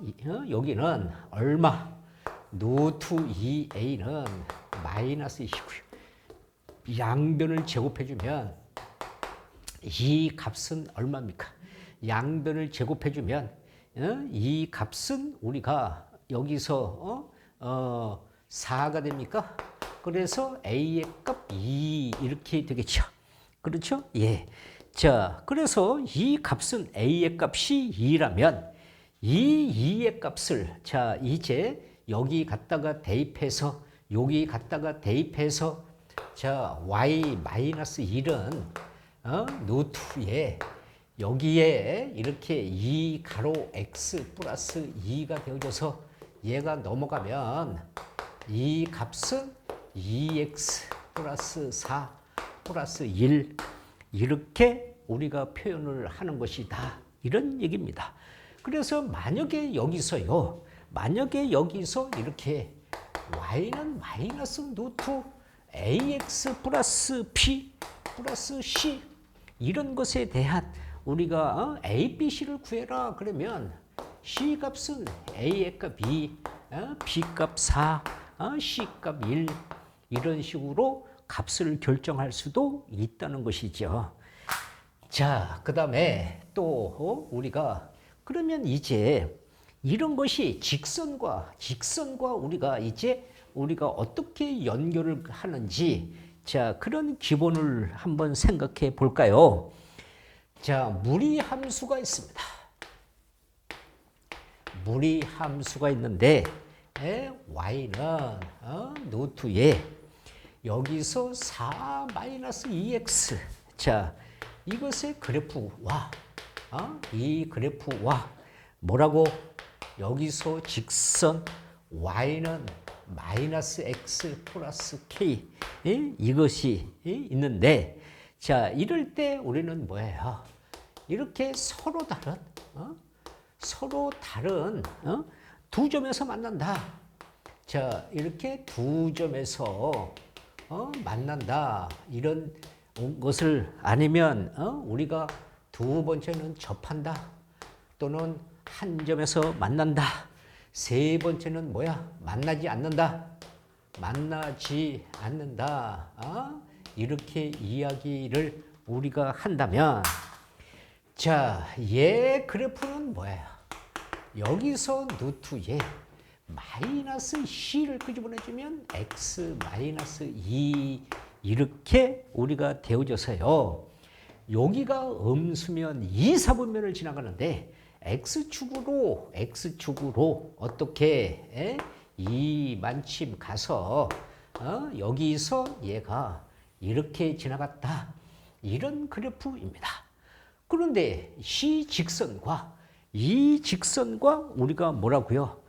Speaker 1: 여기는 얼마? 루트 2a는 마이너스 2고요. 양변을 제곱해주면 이 값은 얼마입니까? 양변을 제곱해주면 이 값은 우리가 여기서 4가 됩니까? 그래서 a의 값 2 이렇게 되겠죠. 그렇죠? 예. 자, 그래서 이 값은 a의 값이 2라면 이 2의 값을 자, 이제 여기 갖다가 대입해서 여기 갖다가 대입해서 자, y 마이너스 1은 루트에 여기에 이렇게 2 가로 x 플러스 2가 되어져서 얘가 넘어가면 이 값은 2x 플러스 4 플러스 1 이렇게 우리가 표현을 하는 것이다. 이런 얘기입니다. 그래서 만약에 여기서 이렇게 y는 마이너스 루트 ax 플러스 b 플러스 c 이런 것에 대한 우리가 a, b, c를 구해라 그러면 c 값은 a의 값 2, b 값 4, c 값 1 이런 식으로 값을 결정할 수도 있다는 것이죠. 자, 그 다음에 또 우리가 그러면 이제 이런 것이 직선과 우리가 어떻게 연결을 하는지 자, 그런 기본을 한번 생각해 볼까요? 자, 무리 함수가 있습니다. 무리 함수가 있는데 y는 루트에 여기서 4-2x 자, 이것의 그래프와 이 그래프와 뭐라고? 여기서 직선 y는 마이너스 x 플러스 k 이것이 있는데 자, 이럴 때 우리는 뭐예요? 이렇게 서로 다른 두 점에서 만난다. 자, 이렇게 두 점에서 만난다. 이런 것을 아니면 우리가 두 번째는 접한다. 또는 한 점에서 만난다. 세 번째는 뭐야? 만나지 않는다. 이렇게 이야기를 우리가 한다면 자, 얘 그래프는 뭐예요? 여기서 루트에 마이너스 c를 끄집어내주면 x 마이너스 2 이렇게 우리가 되어져서요. 여기가 음수면 2, 4분면을 지나가는데 x축으로 어떻게 이만큼 가서 여기서 얘가 이렇게 지나갔다. 이런 그래프입니다. 그런데 이 직선과 우리가 뭐라고요?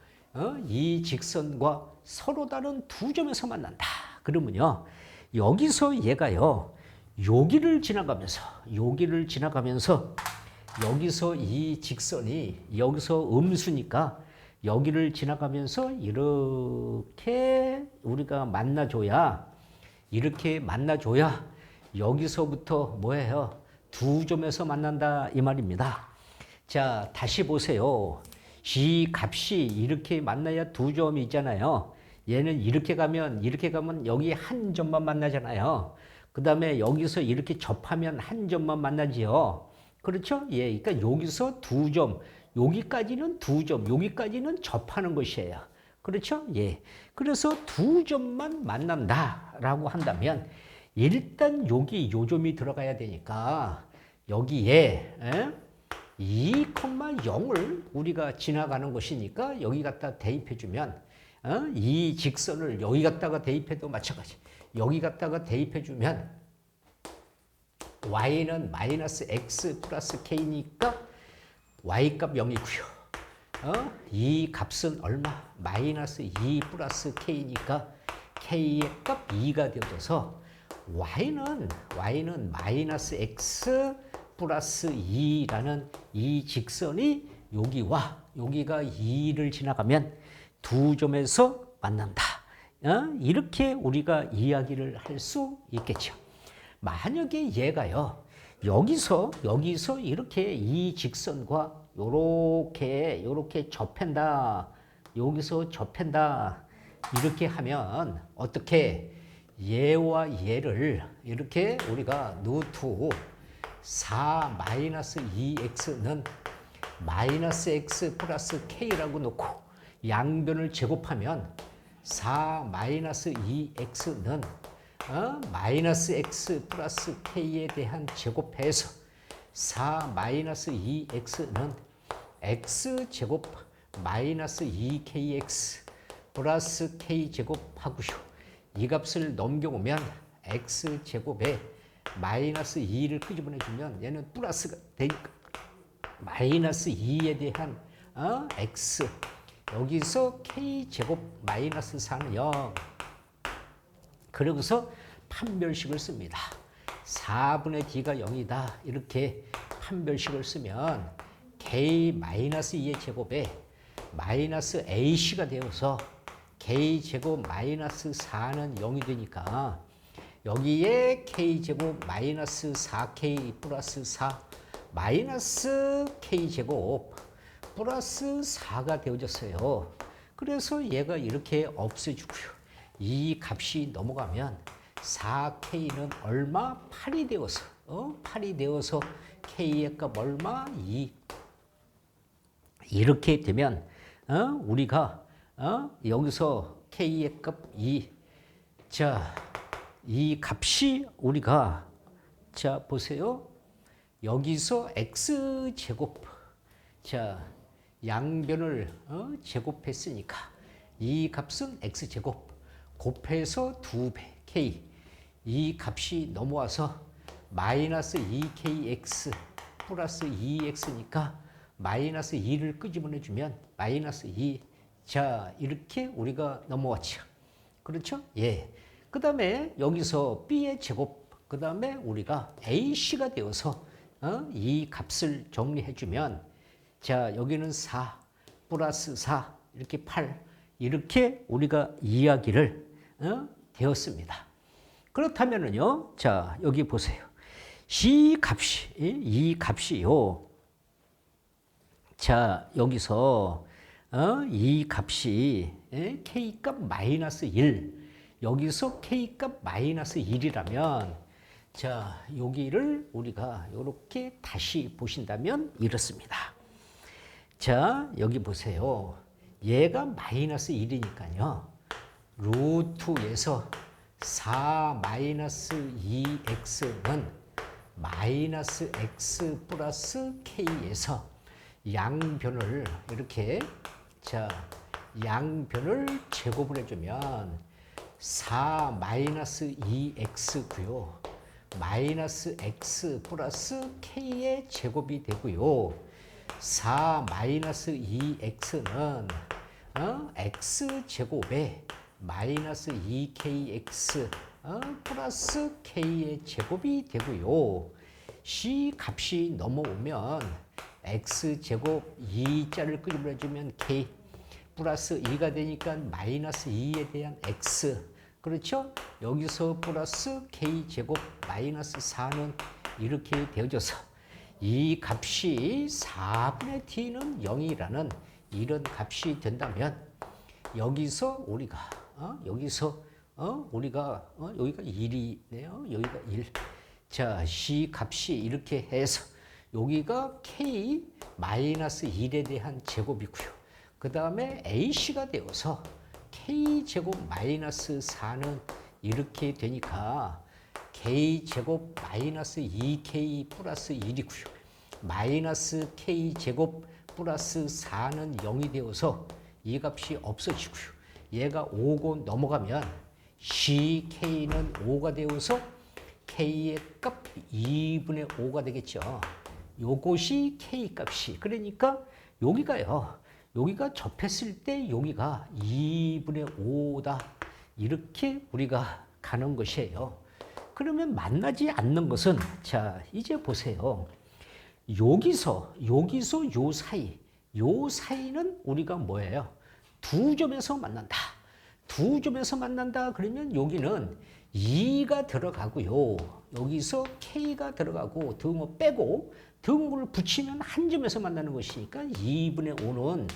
Speaker 1: 이 직선과 서로 다른 두 점에서 만난다. 그러면요. 여기서 얘가요. 여기를 지나가면서 여기서 이 직선이 여기서 음수니까 여기를 지나가면서 이렇게 우리가 이렇게 만나줘야 여기서부터 뭐예요? 두 점에서 만난다 이 말입니다. 자, 다시 보세요. 이 값이 이렇게 만나야 두 점이 있잖아요. 얘는 이렇게 가면 여기 한 점만 만나잖아요. 그 다음에 여기서 이렇게 접하면 한 점만 만나지요. 그렇죠? 예, 그러니까 여기서 두 점, 여기까지는 두 점, 여기까지는 접하는 것이에요. 그렇죠? 예. 그래서 두 점만 만난다라고 한다면 일단 여기 요 점이 들어가야 되니까 여기에 2,0을 우리가 지나가는 것이니까 여기 갖다 대입해주면 이 직선을 여기 갖다가 대입해도 마찬가지. 여기 갖다가 대입해주면 y는 마이너스 x 플러스 k니까 y값 0이고요. 이 값은 얼마? 마이너스 2 플러스 k니까 k의 값 2가 되어져서 y는 마이너스 x 플러스 2라는 이 직선이 여기가 2를 지나가면 두 점에서 만난다. 이렇게 우리가 이야기를 할 수 있겠죠. 만약에 얘가요. 여기서 이렇게 이 직선과 요렇게 접한다. 여기서 접한다. 이렇게 하면 어떻게 얘와 얘를 이렇게 우리가 루트 4-2x는 마이너스 x 플러스 k라고 놓고 양변을 제곱하면 4-2x는 마이너스 x 플러스 k에 대한 제곱해서 4-2x는 x제곱 마이너스 2kx 플러스 k제곱하고요. 이 값을 넘겨오면 x제곱에 마이너스 2를 끄집어내주면 얘는 플러스가 되니까 마이너스 2에 대한 x 여기서 k제곱 마이너스 4는 0 그러고서 판별식을 씁니다. 4분의 d가 0이다 이렇게 판별식을 쓰면 k-2의 제곱에 마이너스 ac가 되어서 k 제곱 마이너스 4는 0이 되니까 여기에 k 제곱 마이너스 4k 플러스 4 마이너스 k 제곱 플러스 4가 되어졌어요. 그래서 얘가 이렇게 없어지고요. 이 값이 넘어가면 4k는 얼마? 8이 되어서 8이 되어서 k의 값 얼마? 2. 이렇게 되면 우리가 여기서 k의 값 2. 자, 이 값이 우리가 자 보세요. 여기서 x 제곱. 자, 양변을 제곱했으니까 이 값은 x 제곱 곱해서 2배 k. 이 값이 넘어와서 마이너스 2kx 플러스 2x니까 마이너스 2를 끄집어내주면 마이너스 2. 자, 이렇게 우리가 넘어왔죠. 그렇죠? 예. 그 다음에 여기서 b의 제곱, 그 다음에 우리가 ac가 되어서 이 값을 정리해주면 자, 여기는 4 플러스 4 이렇게 8 이렇게 우리가 이야기를 되었습니다. 그렇다면은요, 자 여기 보세요. 이 값이요. 자 여기서 이 값이 k 값 마이너스 1 여기서 k 값 마이너스 1이라면 자 여기를 우리가 이렇게 다시 보신다면 이렇습니다. 자 여기 보세요. 얘가 마이너스 1이니까요. 루트에서 4 마이너스 2x는 마이너스 x 플러스 k에서 양변을 이렇게 자 양변을 제곱을 해주면 4 마이너스 2x고요. 마이너스 x 플러스 k의 제곱이 되고요. 4 마이너스 2x는 x 제곱에 마이너스 2kx 플러스 k의 제곱이 되고요. c 값이 넘어오면 x 제곱 2자를 끄집어내주면 k 플러스 2가 되니까 마이너스 2에 대한 x 그렇죠? 여기서 플러스 k 제곱 마이너스 4는 이렇게 되어져서 이 값이 4분의 t는 0이라는 이런 값이 된다면 여기서 우리가 여기가 1이네요. 여기가 1. 자, c 값이 이렇게 해서 여기가 k 마이너스 1에 대한 제곱이고요. 그 다음에 ac가 되어서 k 제곱 마이너스 4는 이렇게 되니까 k 제곱 마이너스 2k 플러스 1이고요. 마이너스 k 제곱 플러스 4는 0이 되어서 이 값이 없어지고요. 얘가 5고 넘어가면 ck는 5가 되어서 k의 값 2분의 5가 되겠죠. 요것이 k 값이. 그러니까 여기가요. 여기가 접했을 때 여기가 2분의 5다. 이렇게 우리가 가는 것이에요. 그러면 만나지 않는 것은 자 이제 보세요. 여기서 요 사이는 우리가 뭐예요? 두 점에서 만난다. 두 점에서 만난다 그러면 여기는 2가 들어가고요. 여기서 k가 들어가고 등호 빼고 등호를 붙이면 한 점에서 만나는 것이니까 2분의 5는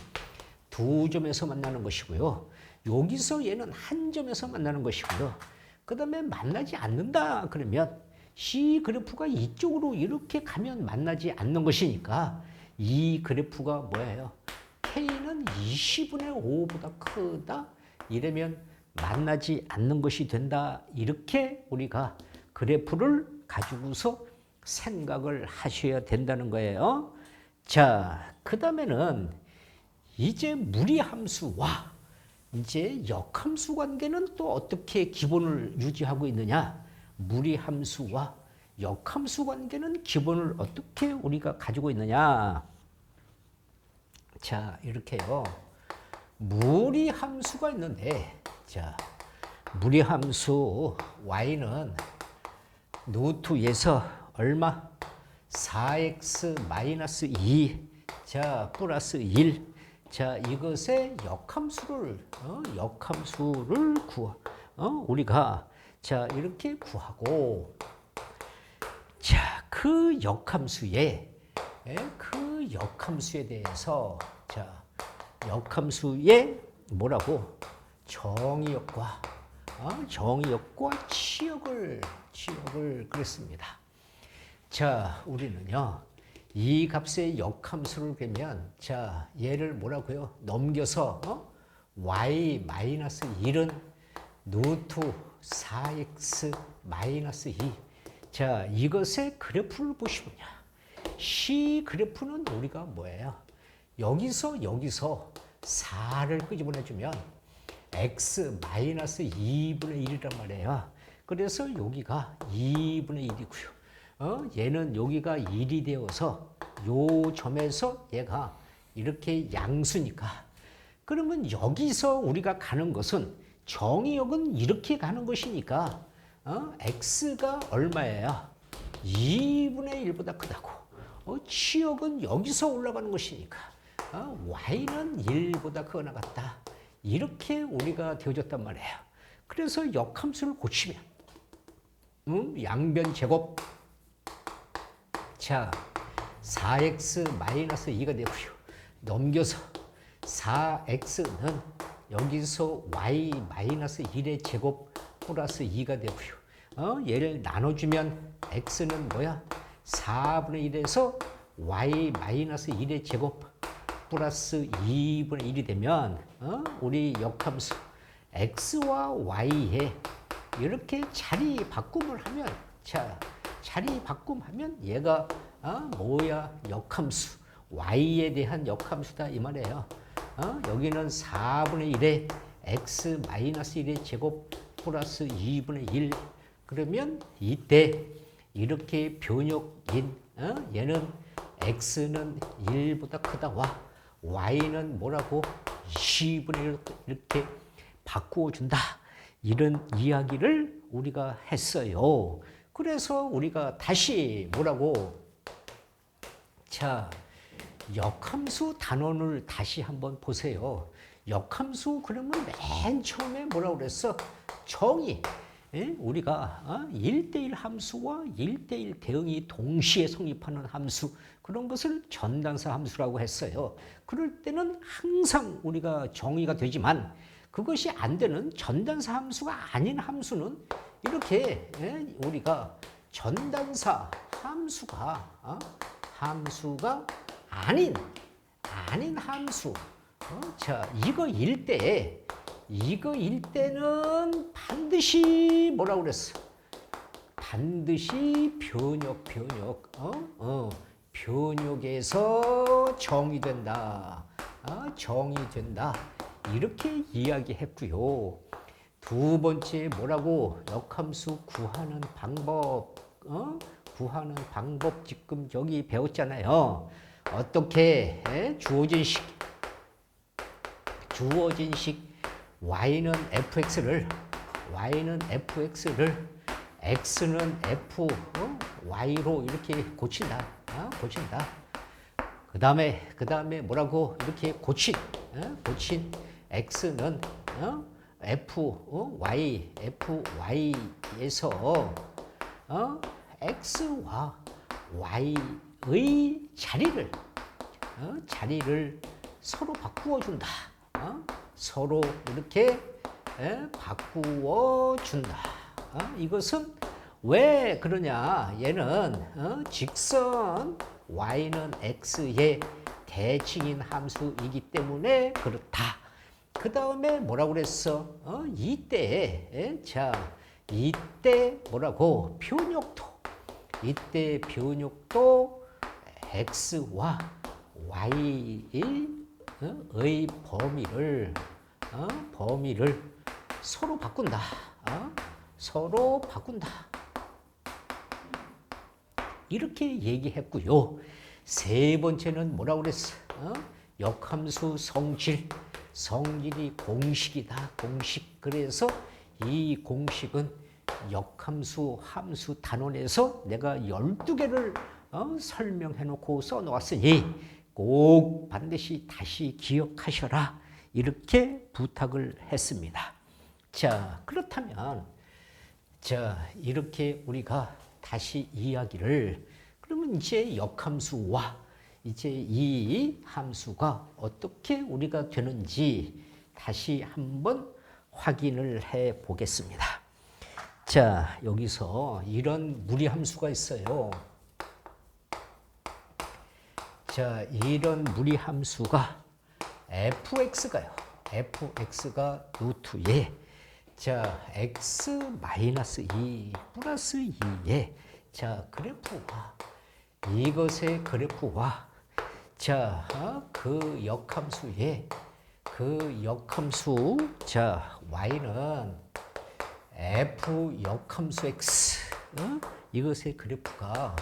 Speaker 1: 두 점에서 만나는 것이고요. 여기서 얘는 한 점에서 만나는 것이고요. 그 다음에 만나지 않는다 그러면 C 그래프가 이쪽으로 이렇게 가면 만나지 않는 것이니까 이 그래프가 뭐예요? K는 20분의 5보다 크다? 이러면 만나지 않는 것이 된다. 이렇게 우리가 그래프를 가지고서 생각을 하셔야 된다는 거예요. 자, 그 다음에는 이제 무리함수와 이제 역함수 관계는 또 어떻게 기본을 유지하고 있느냐? 무리함수와 역함수 관계는 기본을 어떻게 우리가 가지고 있느냐? 자, 이렇게요. 무리함수가 있는데, 자, 무리함수 y는 루트에서 얼마? 4x-2 자, 플러스 1. 자, 이것의 역함수를 우리가 자, 이렇게 구하고 자, 그 역함수에 대해서 자, 역함수의 뭐라고? 정의역과 치역을 그랬습니다. 자, 우리는요. 이 값의 역함수를 그러면 자, 얘를 뭐라고요? 넘겨서 y-1은 루트 4x 마이너스 2. 자, 이것의 그래프를 보시면요. C 그래프는 우리가 뭐예요? 여기서 4를 끄집어내주면 x 마이너스 2분의 1이란 말이에요. 그래서 여기가 2분의 1이고요. 얘는 여기가 1이 되어서 요 점에서 얘가 이렇게 양수니까. 그러면 여기서 우리가 가는 것은 정의역은 이렇게 가는 것이니까 x가 얼마예요? 2분의 1보다 크다고. 치역은 여기서 올라가는 것이니까 y는 1보다 크거나 같다. 이렇게 우리가 되어졌단 말이에요. 그래서 역함수를 고치면 양변 제곱 자 4x 마이너스 2가 되고요. 넘겨서 4x는 여기서 y 마이너스 1의 제곱 플러스 2가 되고요. 얘를 나눠주면 x는 뭐야? 4분의 1에서 y 마이너스 1의 제곱 플러스 2분의 1이 되면 우리 역함수 x와 y에 이렇게 자리 바꿈을 하면 자 자리 바꿈하면 얘가 뭐야? 역함수 y에 대한 역함수다 이 말이에요. 여기는 4분의 1에 x 마이너스 1의 제곱 플러스 2분의 1 그러면 이때 이렇게 변역인 얘는 x는 1보다 크다와 y는 뭐라고 2분의 1 이렇게 바꾸어 준다. 이런 이야기를 우리가 했어요. 그래서 우리가 다시 뭐라고 자 역함수 단원을 다시 한번 보세요. 역함수 그러면 맨 처음에 뭐라고 그랬어? 정의. 우리가 1대1 함수와 1대1 대응이 동시에 성립하는 함수 그런 것을 전단사 함수라고 했어요. 그럴 때는 항상 우리가 정의가 되지만 그것이 안 되는 전단사 함수가 아닌 함수는 이렇게 우리가 전단사 함수가 아닌 함수 자 이거일 때는 반드시 뭐라고 그랬어? 반드시 변역에서 정의된다. 정의된다. 이렇게 이야기했고요. 두 번째 뭐라고? 역함수 구하는 방법. 구하는 방법 지금 여기 배웠잖아요. 어떻게 주어진 식 y는 fx를 x는 f y로 이렇게 고친다. 그다음에 뭐라고 이렇게 고친 x는 fy에서 x와 y의 자리를 서로 바꾸어 준다. 서로 이렇게 바꾸어 준다. 이것은 왜 그러냐? 얘는 직선 y는 x의 대칭인 함수이기 때문에 그렇다. 그 다음에 뭐라고 그랬어? 이때 뭐라고? 변역도 x와 y의 범위를 서로 바꾼다. 이렇게 얘기했고요. 세 번째는 뭐라고 그랬어? 역함수 성질이 공식이다. 공식. 그래서 이 공식은 역함수 함수 단원에서 내가 12개를 설명해 놓고 써 놓았으니 꼭 반드시 다시 기억하셔라. 이렇게 부탁을 했습니다. 자, 그렇다면 자, 이렇게 우리가 다시 이야기를 그러면 이제 역함수와 이제 이 함수가 어떻게 우리가 되는지 다시 한번 확인을 해 보겠습니다. 자, 여기서 이런 무리함수가 있어요. 자, 이런 무리함수가 fx가요. fx가 루트에 자, x-2 플러스 2의 자, 그래프와 이것의 그래프와 자, 그 역함수의 그 역함수 자, y는 f 역함수 x 이것의 그래프가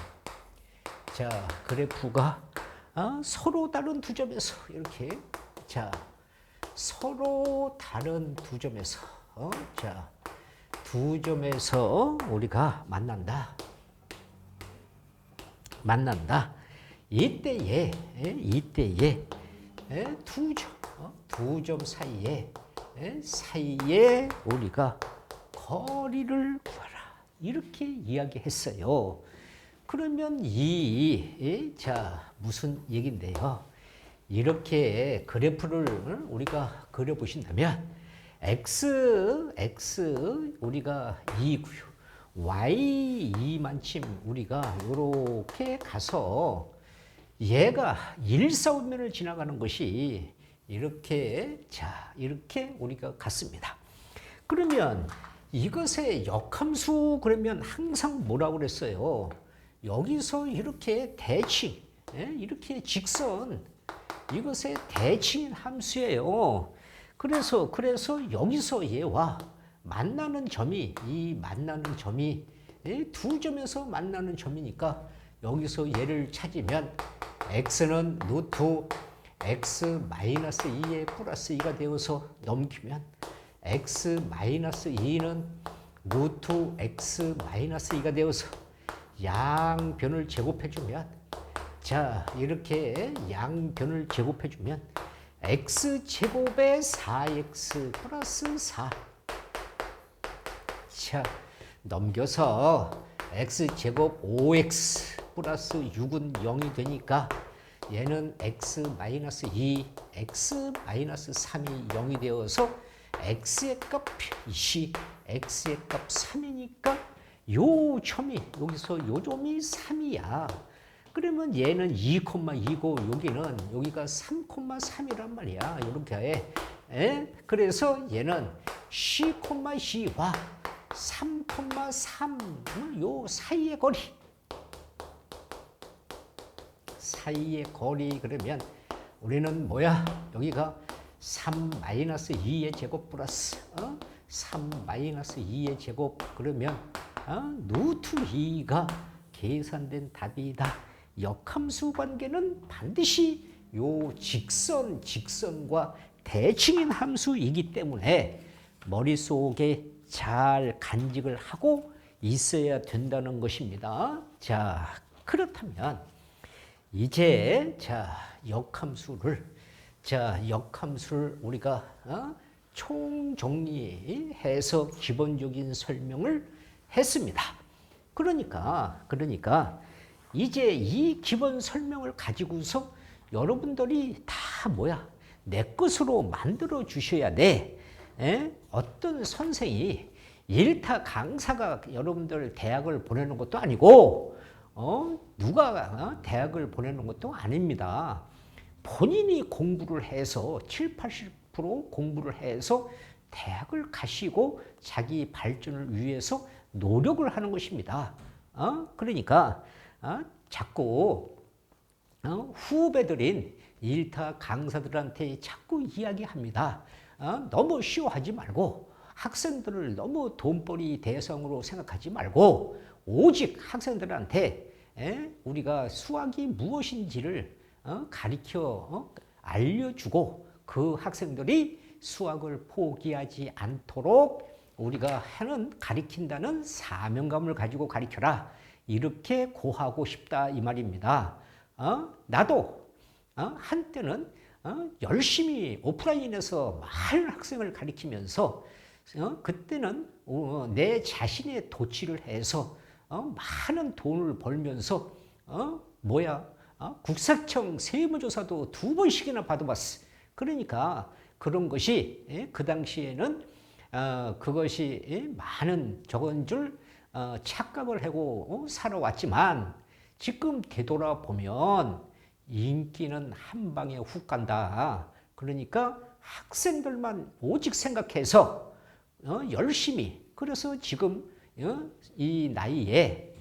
Speaker 1: 자, 그래프가 서로 다른 두 점에서 이렇게 자, 서로 다른 두 점에서 자, 두 점에서 우리가 만난다. 이때에 두 점 사이에 우리가 거리를 구하라. 이렇게 이야기했어요. 그러면 자, 무슨 얘긴데요? 이렇게 그래프를 우리가 그려보신다면 x 우리가 2고요. y 2만큼 우리가 이렇게 가서 얘가 일사분면을 지나가는 것이 이렇게 자, 이렇게 우리가 갔습니다. 그러면 이것의 역함수 그러면 항상 뭐라고 그랬어요? 여기서 이렇게 대칭, 이렇게 직선, 이것의 대칭인 함수예요. 그래서 여기서 얘와 만나는 점이 두 점에서 만나는 점이니까 여기서 얘를 찾으면 x는 루트 x-2의 플러스 2가 되어서 넘기면 x-2는 루트 x-2가 되어서 양변을 제곱해주면 자, 이렇게 양변을 제곱해주면 x제곱에 4x 플러스 4 자, 넘겨서 x제곱 5x 플러스 6은 0이 되니까 얘는 x-2, x-3이 0이 되어서 x의 값이 x의 값 3이니까 요 점이 여기서 요 점이 3이야. 그러면 얘는 2,2고 여기가 3,3이란 말이야. 이렇게 그래서 얘는 C,C와 3,3 요 사이의 거리 그러면 우리는 뭐야? 여기가 3-2의 제곱 플러스 3-2의 제곱 그러면 루트 2가 계산된 답이다. 역함수 관계는 반드시 요 직선과 대칭인 함수이기 때문에 머릿속에 잘 간직을 하고 있어야 된다는 것입니다. 자, 그렇다면 이제 자, 역함수를 우리가 총정리해서 기본적인 설명을 했습니다. 그러니까 이제 이 기본 설명을 가지고서 여러분들이 다 내 것으로 만들어 주셔야 돼. 어떤 선생이 일타 강사가 여러분들 대학을 보내는 것도 아니고 누가 대학을 보내는 것도 아닙니다. 본인이 공부를 해서 70-80% 공부를 해서 대학을 가시고 자기 발전을 위해서 노력을 하는 것입니다. 그러니까 자꾸 후배들인 일타 강사들한테 자꾸 이야기합니다. 너무 쉬워하지 말고 학생들을 너무 돈벌이 대상으로 생각하지 말고 오직 학생들한테 우리가 수학이 무엇인지를 가르쳐 알려주고 그 학생들이 수학을 포기하지 않도록 우리가 가르친다는 사명감을 가지고 가르쳐라. 이렇게 고하고 싶다 이 말입니다. 나도 한때는 열심히 오프라인에서 많은 학생을 가리키면서 그때는 내 자신의 도취를 해서 많은 돈을 벌면서 국세청 세무조사도 2번씩이나 받아봤어. 그러니까 그런 것이 그 당시에는 그것이 많은 적은 줄 착각을 하고 살아왔지만 지금 되돌아보면 인기는 한 방에 훅 간다. 그러니까 학생들만 오직 생각해서 열심히 그래서 지금 이 나이에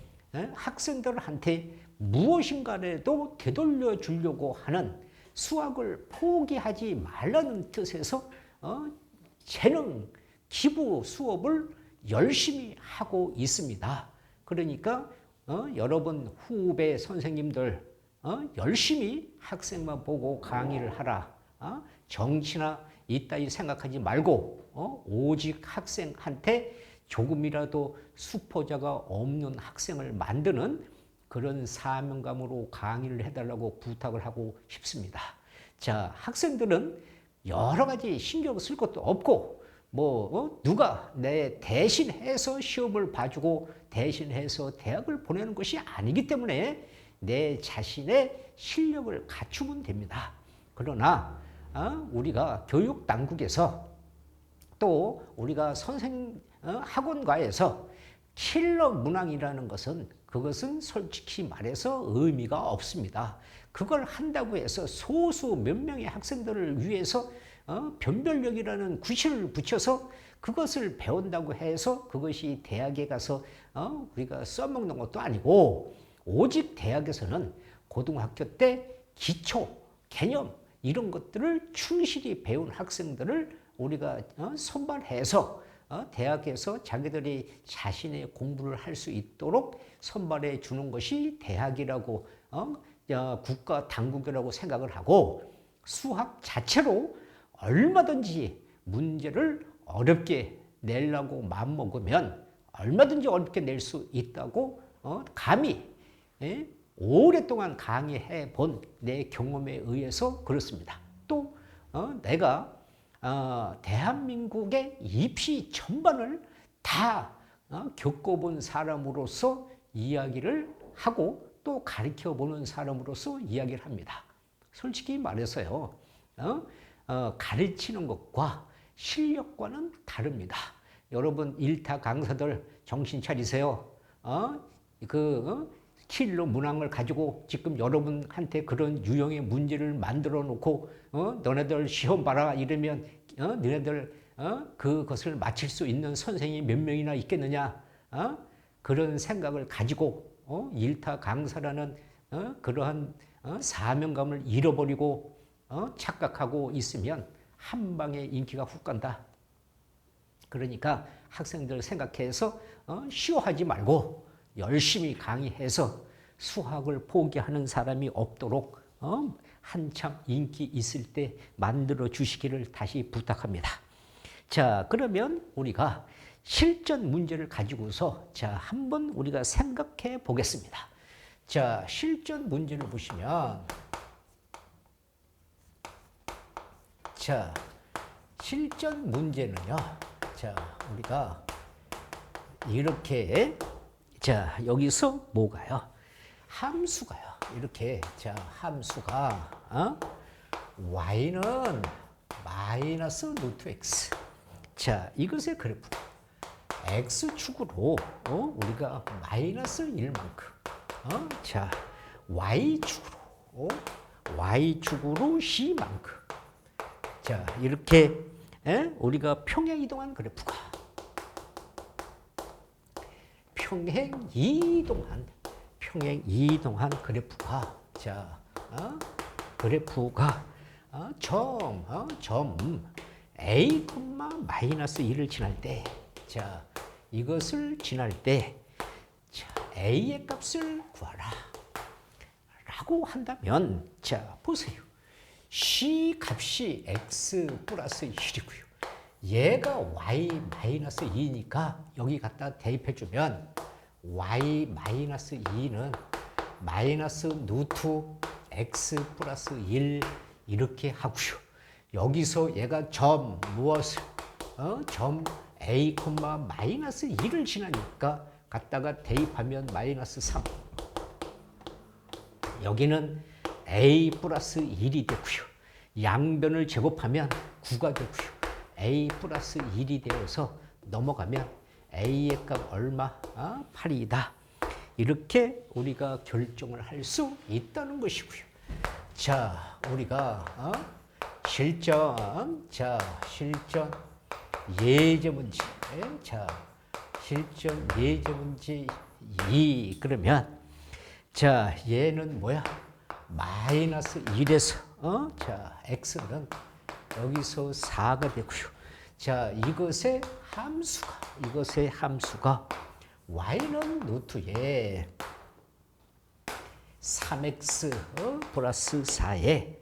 Speaker 1: 학생들한테 무엇인가라도 되돌려 주려고 하는 수학을 포기하지 말라는 뜻에서 재능 기부 수업을 열심히 하고 있습니다. 그러니까 여러분 후배 선생님들 열심히 학생만 보고 강의를 하라. 정치나 이따위 생각하지 말고 오직 학생한테 조금이라도 수포자가 없는 학생을 만드는 그런 사명감으로 강의를 해달라고 부탁을 하고 싶습니다. 자, 학생들은 여러 가지 신경 쓸 것도 없고 누가 내 대신해서 시험을 봐주고 대신해서 대학을 보내는 것이 아니기 때문에 내 자신의 실력을 갖추면 됩니다. 그러나 우리가 교육 당국에서 또 우리가 학원가에서 킬러 문항이라는 그것은 솔직히 말해서 의미가 없습니다. 그걸 한다고 해서 소수 몇 명의 학생들을 위해서 변별력이라는 구실을 붙여서 그것을 배운다고 해서 그것이 대학에 가서 우리가 써먹는 것도 아니고 오직 대학에서는 고등학교 때 기초, 개념 이런 것들을 충실히 배운 학생들을 우리가 선발해서 대학에서 자기들이 자신의 공부를 할 수 있도록 선발해 주는 것이 대학이라고 국가 당국이라고 생각을 하고 수학 자체로 얼마든지 문제를 어렵게 내려고 마음먹으면 얼마든지 어렵게 낼 수 있다고 감히 오랫동안 강의해 본 내 경험에 의해서 그렇습니다. 또 내가 대한민국의 입시 전반을 다 겪어본 사람으로서 이야기를 하고 또 가르쳐보는 사람으로서 이야기를 합니다. 솔직히 말해서요. 가르치는 것과 실력과는 다릅니다. 여러분 일타 강사들 정신 차리세요. 킬러 문항을 가지고 지금 여러분한테 그런 유형의 문제를 만들어 놓고 너네들 시험 봐라 이러면 너네들 그것을 맞힐 수 있는 선생님이 몇 명이나 있겠느냐 그런 생각을 가지고 일타 강사라는 그러한 사명감을 잃어버리고 착각하고 있으면 한 방에 인기가 훅 간다. 그러니까 학생들 생각해서 쉬워하지 말고 열심히 강의해서 수학을 포기하는 사람이 없도록 한참 인기 있을 때 만들어 주시기를 다시 부탁합니다. 자, 그러면 우리가 실전 문제를 가지고서 한번 우리가 생각해 보겠습니다. 자, 실전 문제를 보시면 실전 문제는요. 우리가 이렇게 여기서 뭐가요? 함수가요. 이렇게 함수가 y는 마이너스 루트 x. 이것의 그래프. x축으로 우리가 마이너스 1만큼. y축으로 c만큼. 이렇게 우리가 평행 이동한 그래프가 평행 이동한 그래프가 그래프가 점 a, 마이너스 2를 지날 때 이것을 지날 때 a의 값을 구하라 라고 한다면 보세요. c 값이 x 플러스 1이고요. 얘가 y 마이너스 2니까 여기 갖다 대입해주면 y 마이너스 2는 마이너스 루트 x 플러스 1 이렇게 하고요. 여기서 얘가 점 무엇을 점 a, 마이너스 1을 지나니까 갖다가 대입하면 마이너스 3. 여기는 a 플러스 1이 되고요. 양변을 제곱하면 9가 되고요. a 플러스 1이 되어서 넘어가면 a의 값 얼마? 8이다. 이렇게 우리가 결정을 할 수 있다는 것이고요. 자, 우리가 실전 예제 문제. 자, 실전 예제 문제 2. 그러면 자, 얘는 뭐야? 마이너스 1에서 자, x는 여기서 4가 되고요. 자, 이것의 함수가 y는 루트에 3x 플러스 4에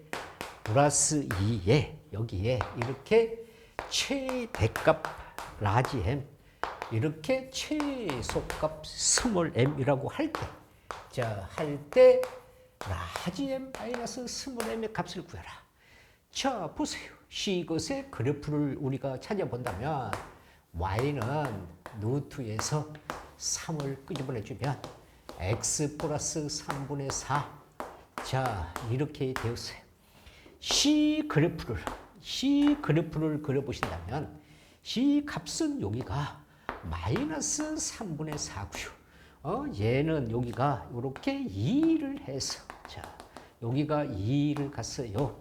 Speaker 1: 플러스 2에 여기에 이렇게 최대값 라지 m 이렇게 최소값 스몰 m이라고 할 때, 자, 할 때 라지 m 마이너스 스몰 m의 값을 구해라. 자, 보세요. 이것의 그래프를 우리가 찾아본다면 y는 루트에서 3을 끄집어내주면 x 플러스 3분의 4. 자, 이렇게 되었어요. C 그래프를 그려보신다면 C 값은 여기가 마이너스 3분의 4고요. 얘는 여기가 이렇게 2를 해서, 자, 여기가 2를 갔어요.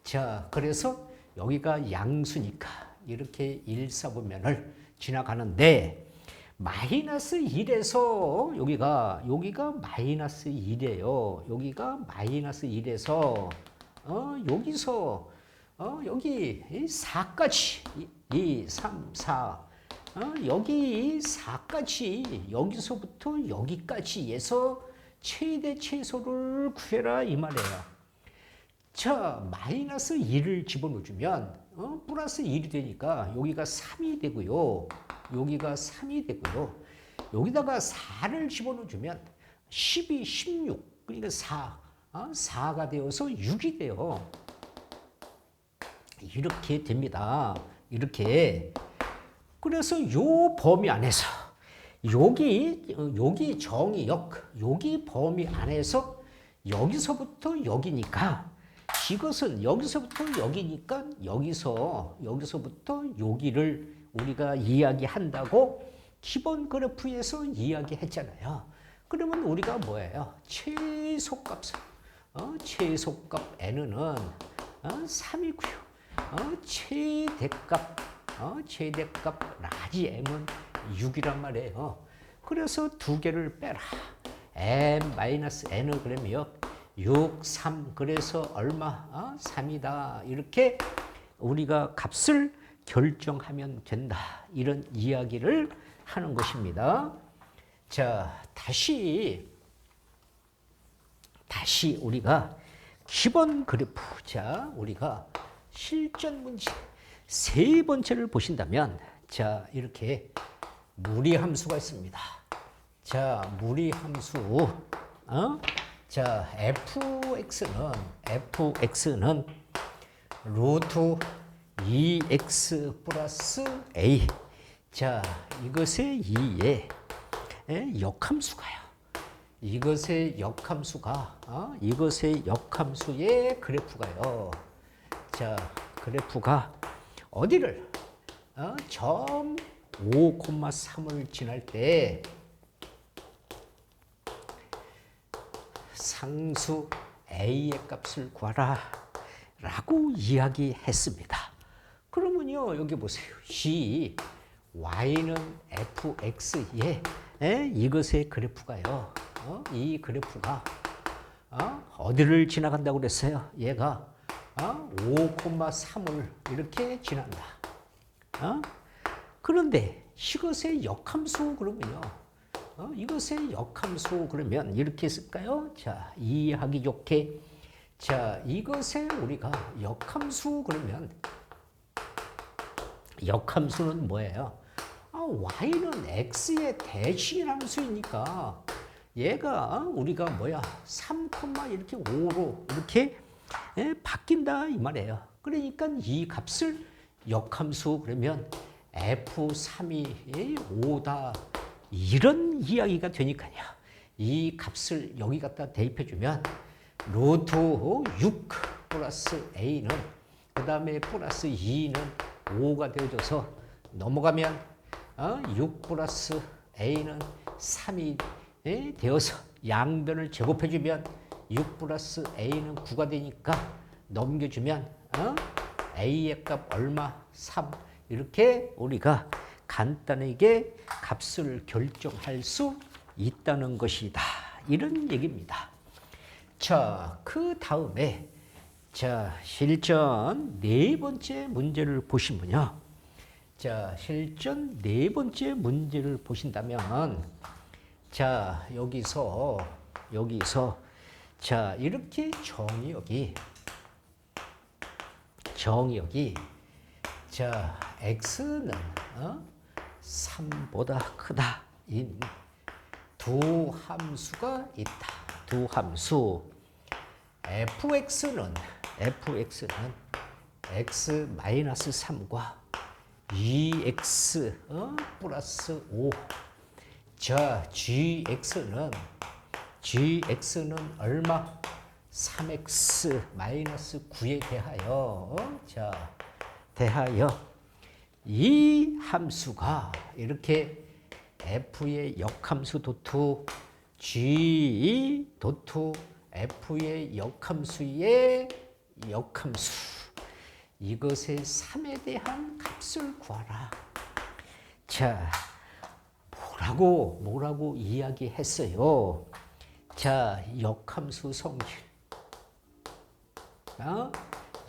Speaker 1: 자, 그래서 여기가 양수니까 이렇게 1, 4분면을 지나가는데 마이너스 1에서 여기가 마이너스 1이에요. 여기가 마이너스 1에서 여기서 여기 4까지 2, 3, 4 여기 4까지 여기서부터 여기까지 해서 최대 최소를 구해라 이 말이에요. 자, 마이너스 1을 집어넣어주면 플러스 1이 되니까 여기가 3이 되고요. 여기가 3이 되고요. 여기다가 4를 집어넣어주면 12, 16, 그러니까 4가 되어서 6이 돼요. 이렇게 됩니다. 이렇게. 그래서 요 범위 안에서 여기 정의역, 여기 범위 안에서 여기서부터 여기니까 이것은 여기서부터 여기니까 여기서부터 여기를 우리가 이야기한다고 기본 그래프에서 이야기했잖아요. 그러면 우리가 뭐예요? 최소값은 최소값 n은 3이고요. 최대값 라지 m은 6이란 말이에요. 그래서 두 개를 빼라. m-n을 그러면 6, 3 그래서 얼마? 3이다. 이렇게 우리가 값을 결정하면 된다. 이런 이야기를 하는 것입니다. 자, 다시 우리가 기본 그래프, 자, 우리가 실전 문제 세 번째를 보신다면, 자, 이렇게 무리함수가 있습니다. 자, 무리함수, 자, fx는 루트 2x 플러스 a. 자, 이것의 2에 역함수가요. 이것의 역함수의 그래프가요. 자, 그래프가 어디를 점 5,3을 지날 때 상수 a의 값을 구하라 라고 이야기했습니다. 그러면요, 여기 보세요. 이 y는 fx에 이것의 그래프가요. 이 그래프가 어디를 지나간다고 그랬어요? 얘가 5,3을 이렇게 지난다. 그런데 이것의 역함수 그러면요. 이것의 역함수 그러면 이렇게 쓸까요? 자, 이해하기 좋게. 자, 이것의 우리가 역함수 그러면 역함수는 뭐예요? y는 x의 대칭 함수이니까 얘가 우리가 뭐야 3, 이렇게 5로 이렇게 바뀐다 이 말이에요. 그러니까 이 값을 역함수 그러면 F3이 5다 이런 이야기가 되니까요. 이 값을 여기 갖다 대입해 주면 루트 6 플러스 A는 그 다음에 플러스 2는 5가 되어져서 넘어가면 6 플러스 A는 3이 되어서 양변을 제곱해 주면 6 플러스 A는 9가 되니까 넘겨주면 A의 값 얼마? 3 이렇게 우리가 간단하게 값을 결정할 수 있다는 것이다. 이런 얘기입니다. 자, 그 다음에 자, 실전 네 번째 문제를 보시면요. 자, 실전 네 번째 문제를 보신다면 자, 여기서 자, 이렇게 정의역이 자, x는 3보다 크다. 인 두 함수가 있다. 두 함수 fx는 x-3과 2x 플러스 5 자, gx는 얼마? 3x 마이너스 9에 대하여 이 함수가 이렇게 f의 역함수 도투 g 도투 f의 역함수의 역함수 이것의 3에 대한 값을 구하라. 자, 뭐라고 이야기했어요? 자, 역함수 성질.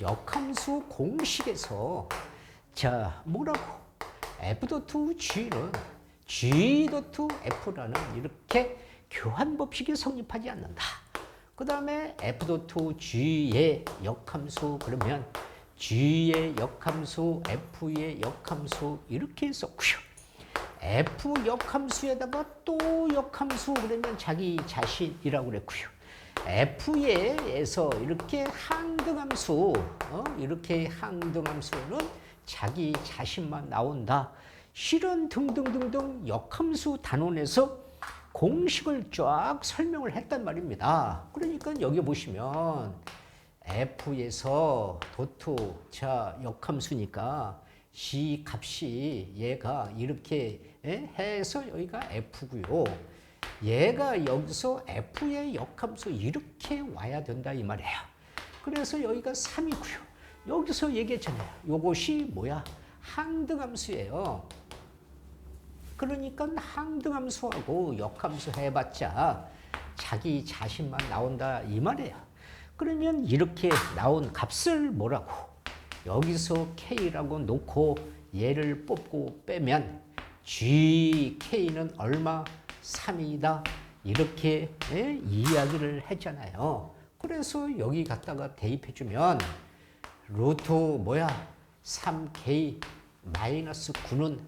Speaker 1: 역함수 공식에서 자, 뭐라고? f.g는 g.f라는 이렇게 교환 법칙이 성립하지 않는다. 그 다음에 f.g의 역함수 그러면 g의 역함수, f의 역함수 이렇게 썼고요. f 역함수에다가 또 역함수 그러면 자기 자신이라고 그랬고요. f에서 이렇게 항등함수, 이렇게 항등함수는 자기 자신만 나온다. 실은 등등등등 역함수 단원에서 공식을 쫙 설명을 했단 말입니다. 그러니까 여기 보시면 f에서 도투 자 역함수니까 c 값이 얘가 이렇게 해서 여기가 f고요. 얘가 여기서 f의 역함수 이렇게 와야 된다 이 말이에요. 그래서 여기가 3이고요. 여기서 얘기했잖아요. 이것이 뭐야? 항등함수예요. 그러니까 항등함수하고 역함수 해봤자 자기 자신만 나온다 이 말이에요. 그러면 이렇게 나온 값을 뭐라고? 여기서 K라고 놓고 얘를 뽑고 빼면 GK는 얼마? 3이다. 이렇게 이야기를 했잖아요. 그래서 여기 갖다가 대입해주면 루트 뭐야? 3K 마이너스 9는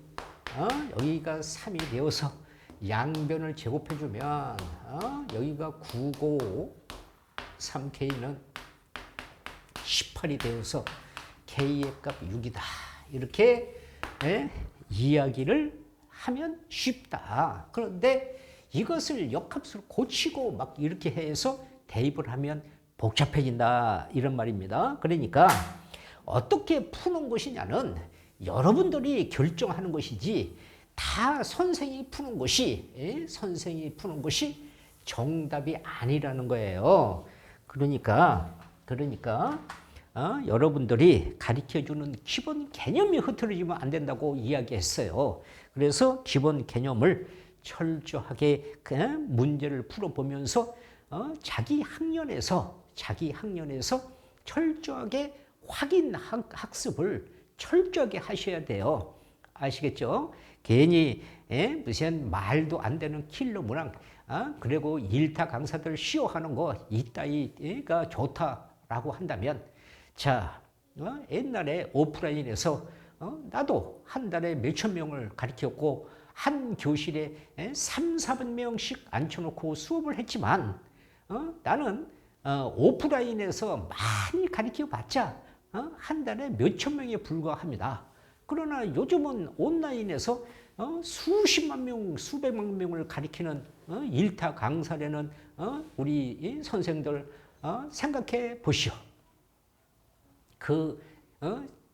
Speaker 1: 여기가 3이 되어서 양변을 제곱해주면 여기가 9고 3K는 18이 되어서 K의 값 6이다. 이렇게 이야기를 하면 쉽다. 그런데 이것을 역함수로 고치고 막 이렇게 해서 대입을 하면 복잡해진다. 이런 말입니다. 그러니까 어떻게 푸는 것이냐는 여러분들이 결정하는 것이지 다 선생이 푸는 것이 정답이 아니라는 거예요. 그러니까 여러분들이 가르쳐주는 기본 개념이 흐트러지면 안 된다고 이야기했어요. 그래서 기본 개념을 철저하게 문제를 풀어보면서 자기 학년에서 철저하게 확인 학습을 철저하게 하셔야 돼요. 아시겠죠? 괜히 무슨 말도 안 되는 킬러무랑 그리고 일타 강사들 시호하는 거 이따위가 좋다라고 한다면 자 옛날에 오프라인에서 나도 한 달에 몇천 명을 가르쳤고 한 교실에 3, 400명씩 앉혀놓고 수업을 했지만 나는 오프라인에서 많이 가르쳐봤자 한 달에 몇천 명에 불과합니다. 그러나 요즘은 온라인에서 수십만 명, 수백만 명을 가리키는 일타 강사라는 우리 선생들 생각해 보시오.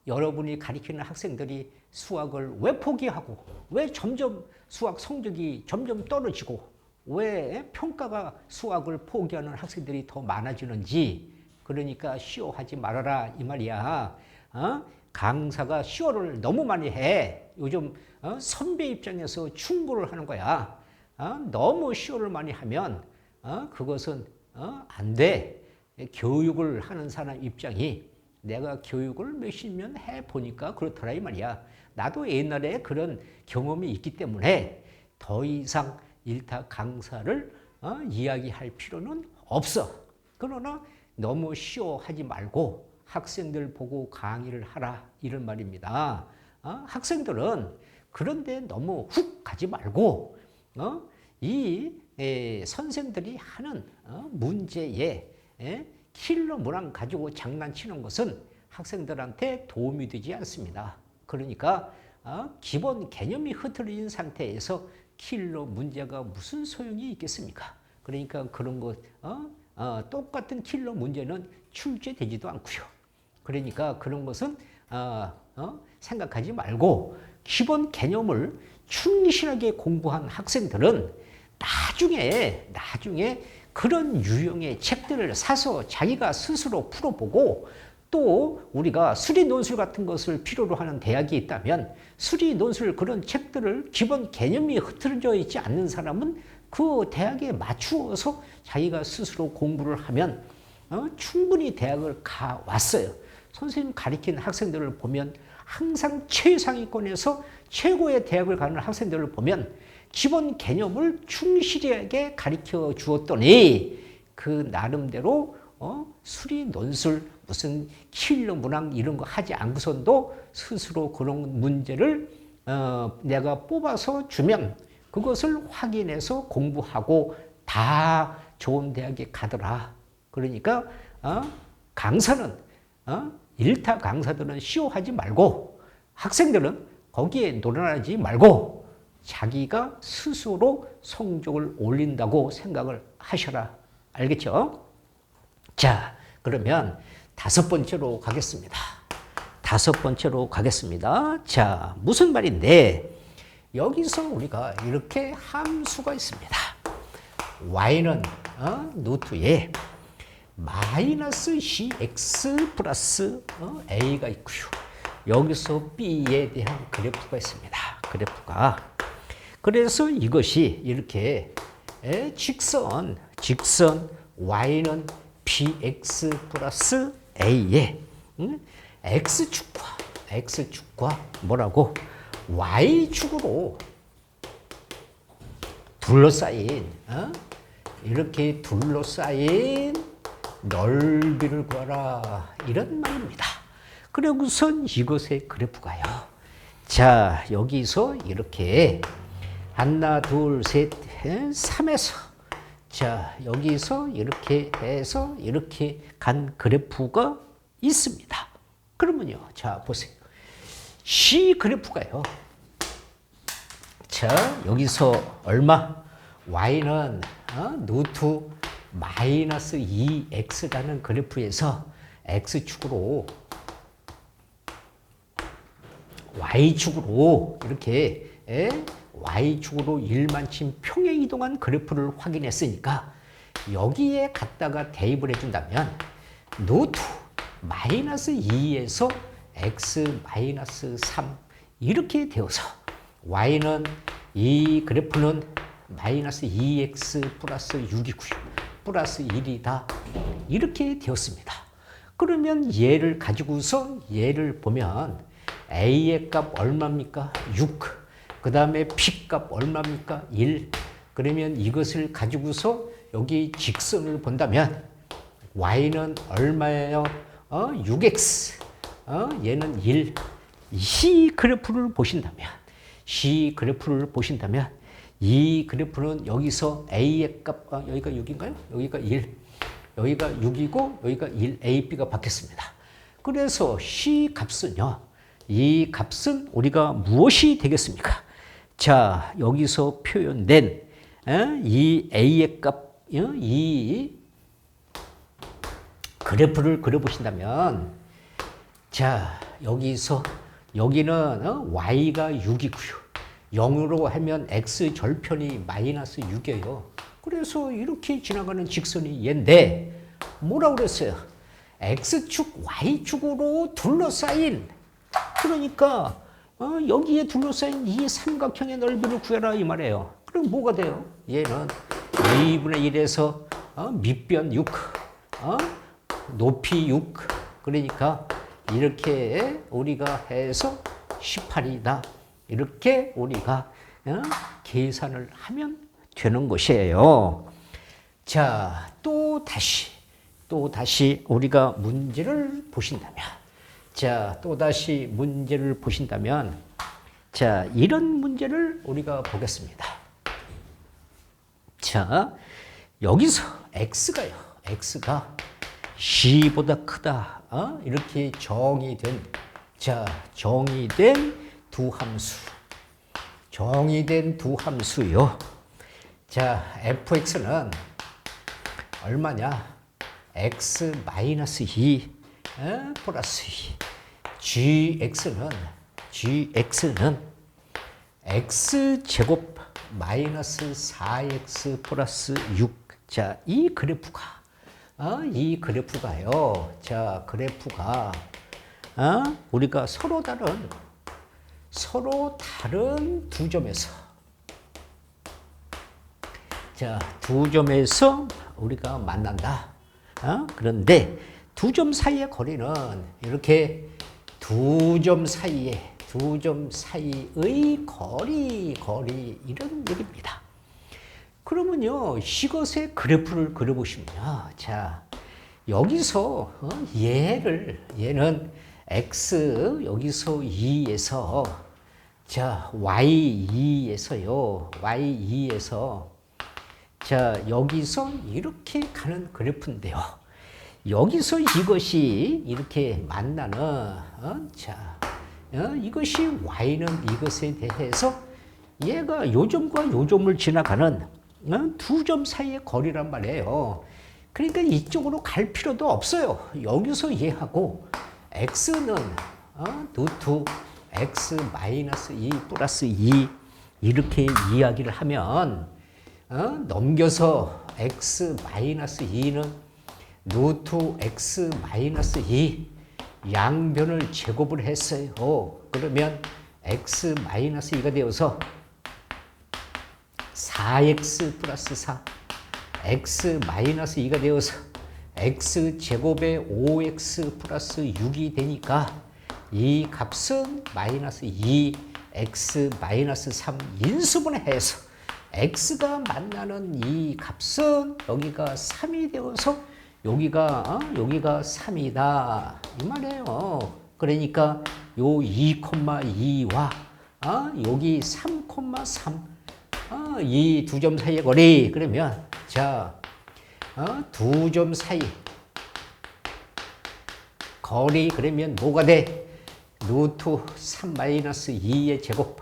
Speaker 1: 여러분이 가리키는 학생들이 수학을 왜 포기하고 왜 점점 수학 성적이 점점 떨어지고 왜 평가가 수학을 포기하는 학생들이 더 많아지는지. 그러니까 시오하지 말아라 이 말이야. 강사가 시오를 너무 많이 해. 요즘 선배 입장에서 충고를 하는 거야. 너무 시오를 많이 하면 그것은 안 돼. 교육을 하는 사람 입장이 내가 교육을 몇십 년 해보니까 그렇더라 이 말이야. 나도 옛날에 그런 경험이 있기 때문에 더 이상 일타 강사를 이야기할 필요는 없어. 그러나 너무 시오하지 말고 학생들 보고 강의를 하라 이런 말입니다. 학생들은 그런데 너무 훅 가지 말고 선생들이 하는 문제에 킬러 문항 가지고 장난치는 것은 학생들한테 도움이 되지 않습니다. 그러니까 기본 개념이 흐트러진 상태에서 킬러 문제가 무슨 소용이 있겠습니까? 그러니까 그런 것 똑같은 킬러 문제는 출제되지도 않고요. 그러니까 그런 것은 생각하지 말고 기본 개념을 충실하게 공부한 학생들은 나중에 그런 유형의 책들을 사서 자기가 스스로 풀어보고 또 우리가 수리 논술 같은 것을 필요로 하는 대학이 있다면 수리 논술 그런 책들을 기본 개념이 흐트러져 있지 않는 사람은 그 대학에 맞추어서 자기가 스스로 공부를 하면 충분히 대학을 가왔어요. 선생님 가르치는 학생들을 보면 항상 최상위권에서 최고의 대학을 가는 학생들을 보면 기본 개념을 충실하게 가르쳐 주었더니 그 나름대로 수리 논술 무슨 킬러 문항 이런 거 하지 않고선도 스스로 그런 문제를 내가 뽑아서 주면 그것을 확인해서 공부하고 다 좋은 대학에 가더라. 그러니까 강사는 일타 강사들은 시오하지 말고 학생들은 거기에 놀아나지 말고 자기가 스스로 성적을 올린다고 생각을 하셔라. 알겠죠? 자, 그러면 다섯 번째로 가겠습니다. 자, 무슨 말인데 여기서 우리가 이렇게 함수가 있습니다. y는 루트에 마이너스 cx 플러스 a가 있고요. 여기서 b에 대한 그래프가 있습니다. 그래서 이것이 이렇게 직선 y는 bx 플러스 a에 x축과 뭐라고 y축으로 이렇게 둘러싸인 넓이를 구하라 이런 말입니다. 그리고선 이것의 그래프가요. 자, 여기서 이렇게 하나, 둘, 셋, 3에서 자, 여기서 이렇게 해서 이렇게 간 그래프가 있습니다. 그러면요. 자, 보세요. C 그래프가요. 자, 여기서 얼마? y는 루트 마이너스 2x라는 그래프에서 x축으로 y축으로 이렇게 y축으로 일만큼 평행 이동한 그래프를 확인했으니까 여기에 갖다가 대입을 해준다면 루트 마이너스 2에서 x 마이너스 3 이렇게 되어서 y는 이 그래프는 마이너스 2x 플러스 6이고요. 플러스 1이다. 이렇게 되었습니다. 그러면 얘를 가지고서 얘를 보면 a의 값 얼마입니까? 6. 그 다음에 p 값 얼마입니까? 1. 그러면 이것을 가지고서 여기 직선을 본다면 y는 얼마예요? 6x. 얘는 1. 이 그래프를 보신다면 C 그래프를 보신다면 이 그래프는 여기서 A의 값, 여기가 6인가요? 여기가 1, 여기가 6이고 여기가 1, A, B가 바뀌었습니다. 그래서 C 값은요, 이 값은 우리가 무엇이 되겠습니까? 자, 여기서 표현된 이 A의 값, 이 그래프를 그려보신다면, 자, 여기는 y가 6이고요. 0으로 하면 x 절편이 마이너스 6이에요. 그래서 이렇게 지나가는 직선이 얘인데 뭐라고 그랬어요? x축, y축으로 둘러싸인, 그러니까 여기에 둘러싸인 이 삼각형의 넓이를 구해라 이 말이에요. 그럼 뭐가 돼요? 얘는 2분의 1에서 밑변 6, 높이 6, 그러니까 이렇게 우리가 해서 18이다. 이렇게 우리가 계산을 하면 되는 것이에요. 자, 또 다시 우리가 문제를 보신다면, 자, 이런 문제를 우리가 보겠습니다. 자, 여기서 x가 c보다 크다. 이렇게 정의된 두 함수요. 자, fx는 얼마냐? x-2 플러스 2. gx는 x제곱 마이너스 4x 플러스 6. 자, 이 그래프가요. 자, 그래프가 우리가 서로 다른 두 점에서, 자, 두 점에서 우리가 만난다. 그런데 두 점 사이의 거리는 이렇게 두 점 사이의 거리 이런 얘기입니다. 그러면요, 이것의 그래프를 그려보시면요, 자, 여기서 얘는 x 여기서 2에서, 자, y2에서 자, 여기서 이렇게 가는 그래프인데요. 여기서 이것이 이렇게 만나는, 자, 이것이 y는 이것에 대해서 얘가 요 점과 요 점을 지나가는 두 점 사이의 거리란 말이에요. 그러니까 이쪽으로 갈 필요도 없어요. 여기서 얘하고 x는 루트 x 마이너스 2 플러스 2 이렇게 이야기를 하면, 넘겨서 x 마이너스 2는 루트 x 마이너스 2 양변을 제곱을 했어요. 그러면 x 마이너스 2가 되어서 4x 플러스 4, x 마이너스 2가 되어서 x 제곱에 5x 플러스 6이 되니까 이 값은 마이너스 2, x 마이너스 3 인수분해해서 x가 만나는 이 값은 여기가 3이 되어서 여기가 3이다 이 말이에요. 그러니까 요 2,2와 여기 3,3 이 두 점 사이의 거리, 그러면 자, 두 점 사이 거리, 그러면 뭐가 돼? 루트 3 마이너스 2의 제곱,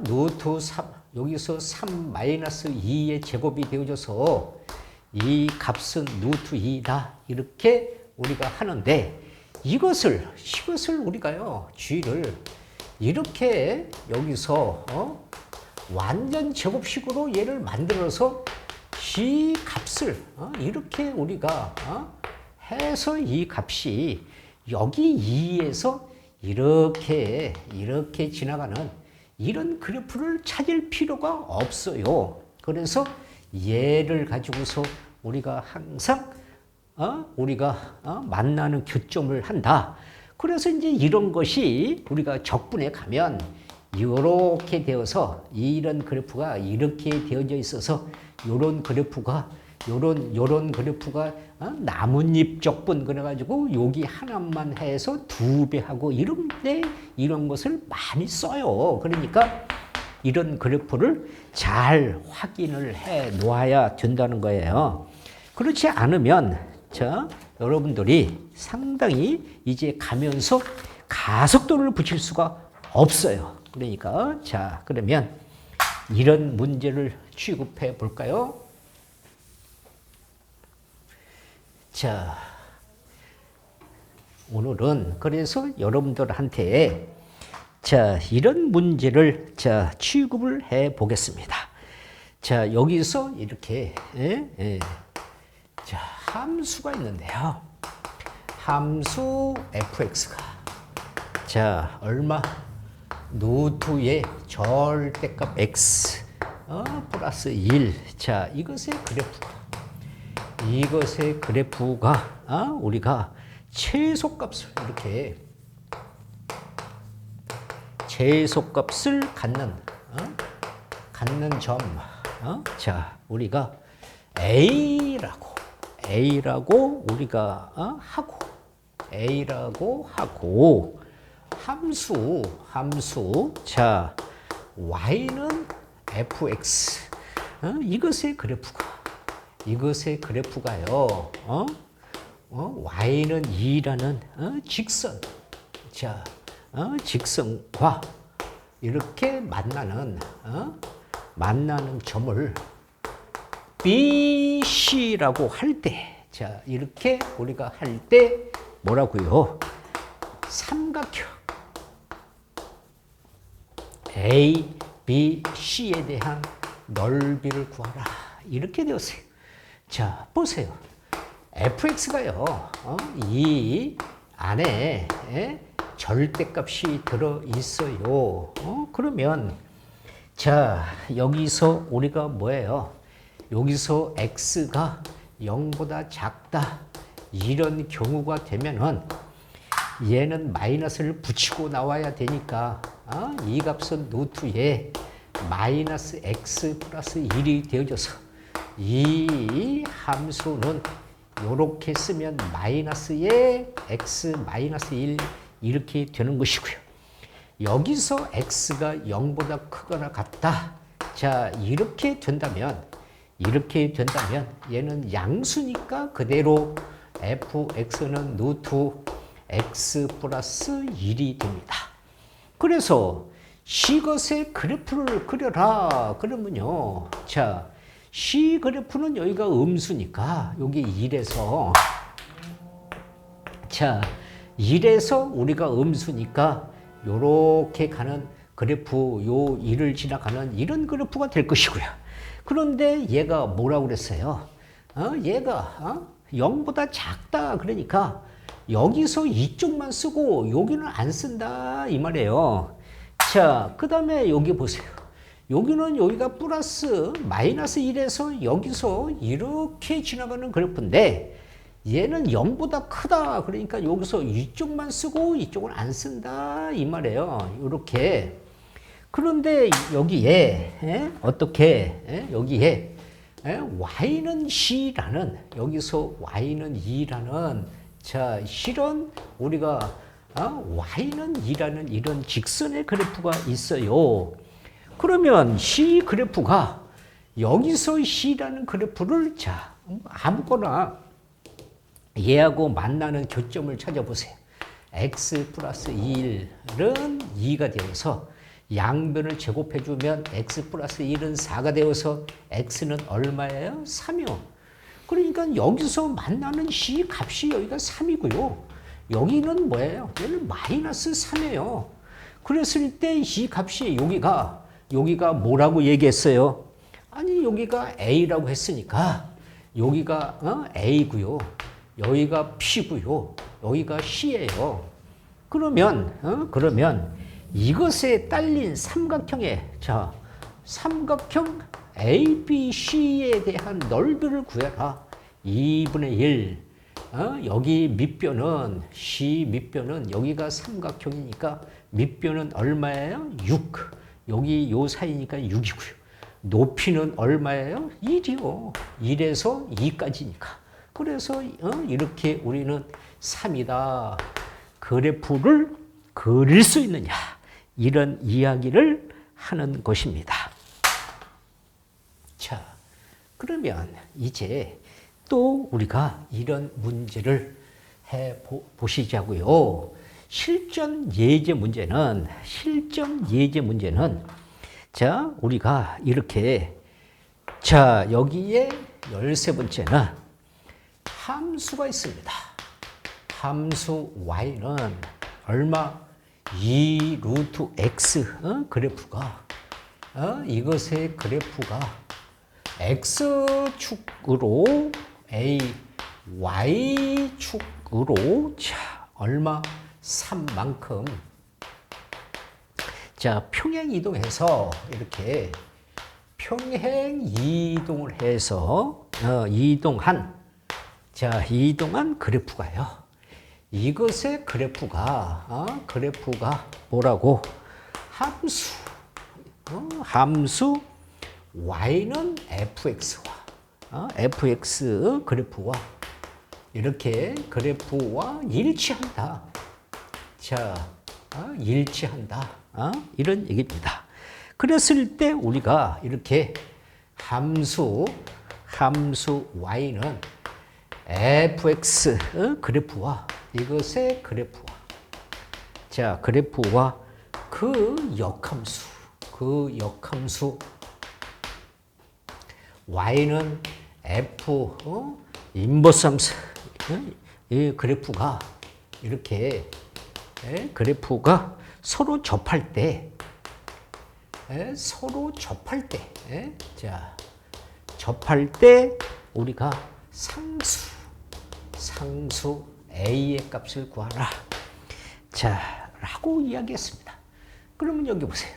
Speaker 1: 루트 3, 여기서 3 마이너스 2의 제곱이 되어져서 이 값은 루트 2다 이렇게 우리가 하는데, 이것을 우리가요, g를 이렇게 여기서 완전 제곱식으로 얘를 만들어서 이 값을 이렇게 우리가 해서 이 값이 여기 2에서 이렇게 지나가는 이런 그래프를 찾을 필요가 없어요. 그래서 얘를 가지고서 우리가 항상 만나는 교점을 한다. 그래서 이제 이런 것이 우리가 적분에 가면 이렇게 되어서 이런 그래프가 이렇게 되어져 있어서 이런 그래프가 요런 그래프가 나뭇잎 적분 그래가지고 여기 하나만 해서 2배 하고 이런 것을 많이 써요. 그러니까 이런 그래프를 잘 확인을 해 놓아야 된다는 거예요. 그렇지 않으면 여러분들이 상당히 이제 가면서 가속도를 붙일 수가 없어요. 그러니까 그러면 이런 문제를 취급해 볼까요? 오늘은 그래서 여러분들한테 이런 문제를 취급을 해 보겠습니다. 여기서 이렇게 함수가 있는데요. 함수 fx가 얼마? 루트의 절대값 x 플러스 1. 이것의 그래프가 우리가 최소값을 이렇게 최소값을 갖는 점. 우리가 A라고 우리가 하고 함수 y는 fx 이것의 그래프가요. y는 2라는 직선 직선과 이렇게 만나는 점을 BC라고 할 때, 이렇게 우리가 할 때 뭐라고요? 삼각형 A, B, C에 대한 넓이를 구하라. 이렇게 되었어요. 보세요. fx가요. 이 안에 절대값이 들어 있어요. 그러면 여기서 우리가 뭐예요? 여기서 x가 0보다 작다. 이런 경우가 되면은 얘는 마이너스를 붙이고 나와야 되니까 이 값은 루트에 마이너스 x 플러스 1이 되어져서 이 함수는 이렇게 쓰면 마이너스에 x 마이너스 1 이렇게 되는 것이고요. 여기서 x가 0보다 크거나 같다. 이렇게 된다면 얘는 양수니까 그대로 fx는 루트 x 플러스 1이 됩니다. 그래서 이것의 그래프를 그려라. 그러면요. C 그래프는 여기가 음수니까 여기 1에서 1에서 우리가 음수니까 요렇게 가는 그래프 요 1을 지나가는 이런 그래프가 될 것이고요. 그런데 얘가 뭐라고 그랬어요? 얘가 0보다 작다. 그러니까 여기서 이쪽만 쓰고 여기는 안 쓴다 이 말이에요. 그 다음에 여기 보세요. 여기는 여기가 플러스 마이너스 1에서 여기서 이렇게 지나가는 그래프인데 얘는 0보다 크다. 그러니까 여기서 이쪽만 쓰고 이쪽은 안 쓴다 이 말이에요. 이렇게. 그런데 여기에 어떻게 여기에 y는 c라는 여기서 y는 2라는 실은 우리가 y는 2라는 이런 직선의 그래프가 있어요. 그러면 C 그래프가 여기서 C라는 그래프를 아무거나 얘하고 만나는 교점을 찾아보세요. x 플러스 1은 2가 되어서 양변을 제곱해주면 x 플러스 1은 4가 되어서 x는 얼마예요? 3이요. 그러니까 여기서 만나는 C 값이 여기가 3이고요. 여기는 뭐예요? 얘는 마이너스 3이에요. 그랬을 때 이 값이 여기가 뭐라고 얘기했어요? 아니 여기가 A라고 했으니까 여기가 A고요. 여기가 P고요. 여기가 C예요. 그러면 이것에 딸린 삼각형의 삼각형 ABC에 대한 넓이를 구해라. 2분의 1. 여기 밑변은 C 밑변은 여기가 삼각형이니까 밑변은 얼마예요? 6. 여기 요 사이니까 6이고요. 높이는 얼마예요? 1이요. 1에서 2까지니까. 그래서 이렇게 우리는 3이다. 그래프를 그릴 수 있느냐. 이런 이야기를 하는 것입니다. 자, 그러면 이제 또 우리가 이런 문제를 해 보시자고요. 실전 예제 문제는 자, 우리가 이렇게 자, 여기에 13번째는 함수가 있습니다. 함수 y는 얼마? 2 루트 x 그래프가 이것의 그래프가 x축으로 a y축으로 자 얼마? 3만큼 자 평행 이동해서 이렇게 평행 이동을 해서 이동한 그래프가요. 이것의 그래프가 뭐라고? 함수 y는 fx와 fx 그래프와 이렇게 그래프와 일치한다. 자, 일치한다. 이런 얘기입니다. 그랬을 때 우리가 이렇게 함수 y는 fx 그래프와 이것의 그래프와 자 그래프와 그 역함수 y는 f 인버스 함수 이 그래프가 이렇게 그래프가 서로 접할 때 접할 때 우리가 상수 a의 값을 구하라. 자, 라고 이야기했습니다. 그러면 여기 보세요.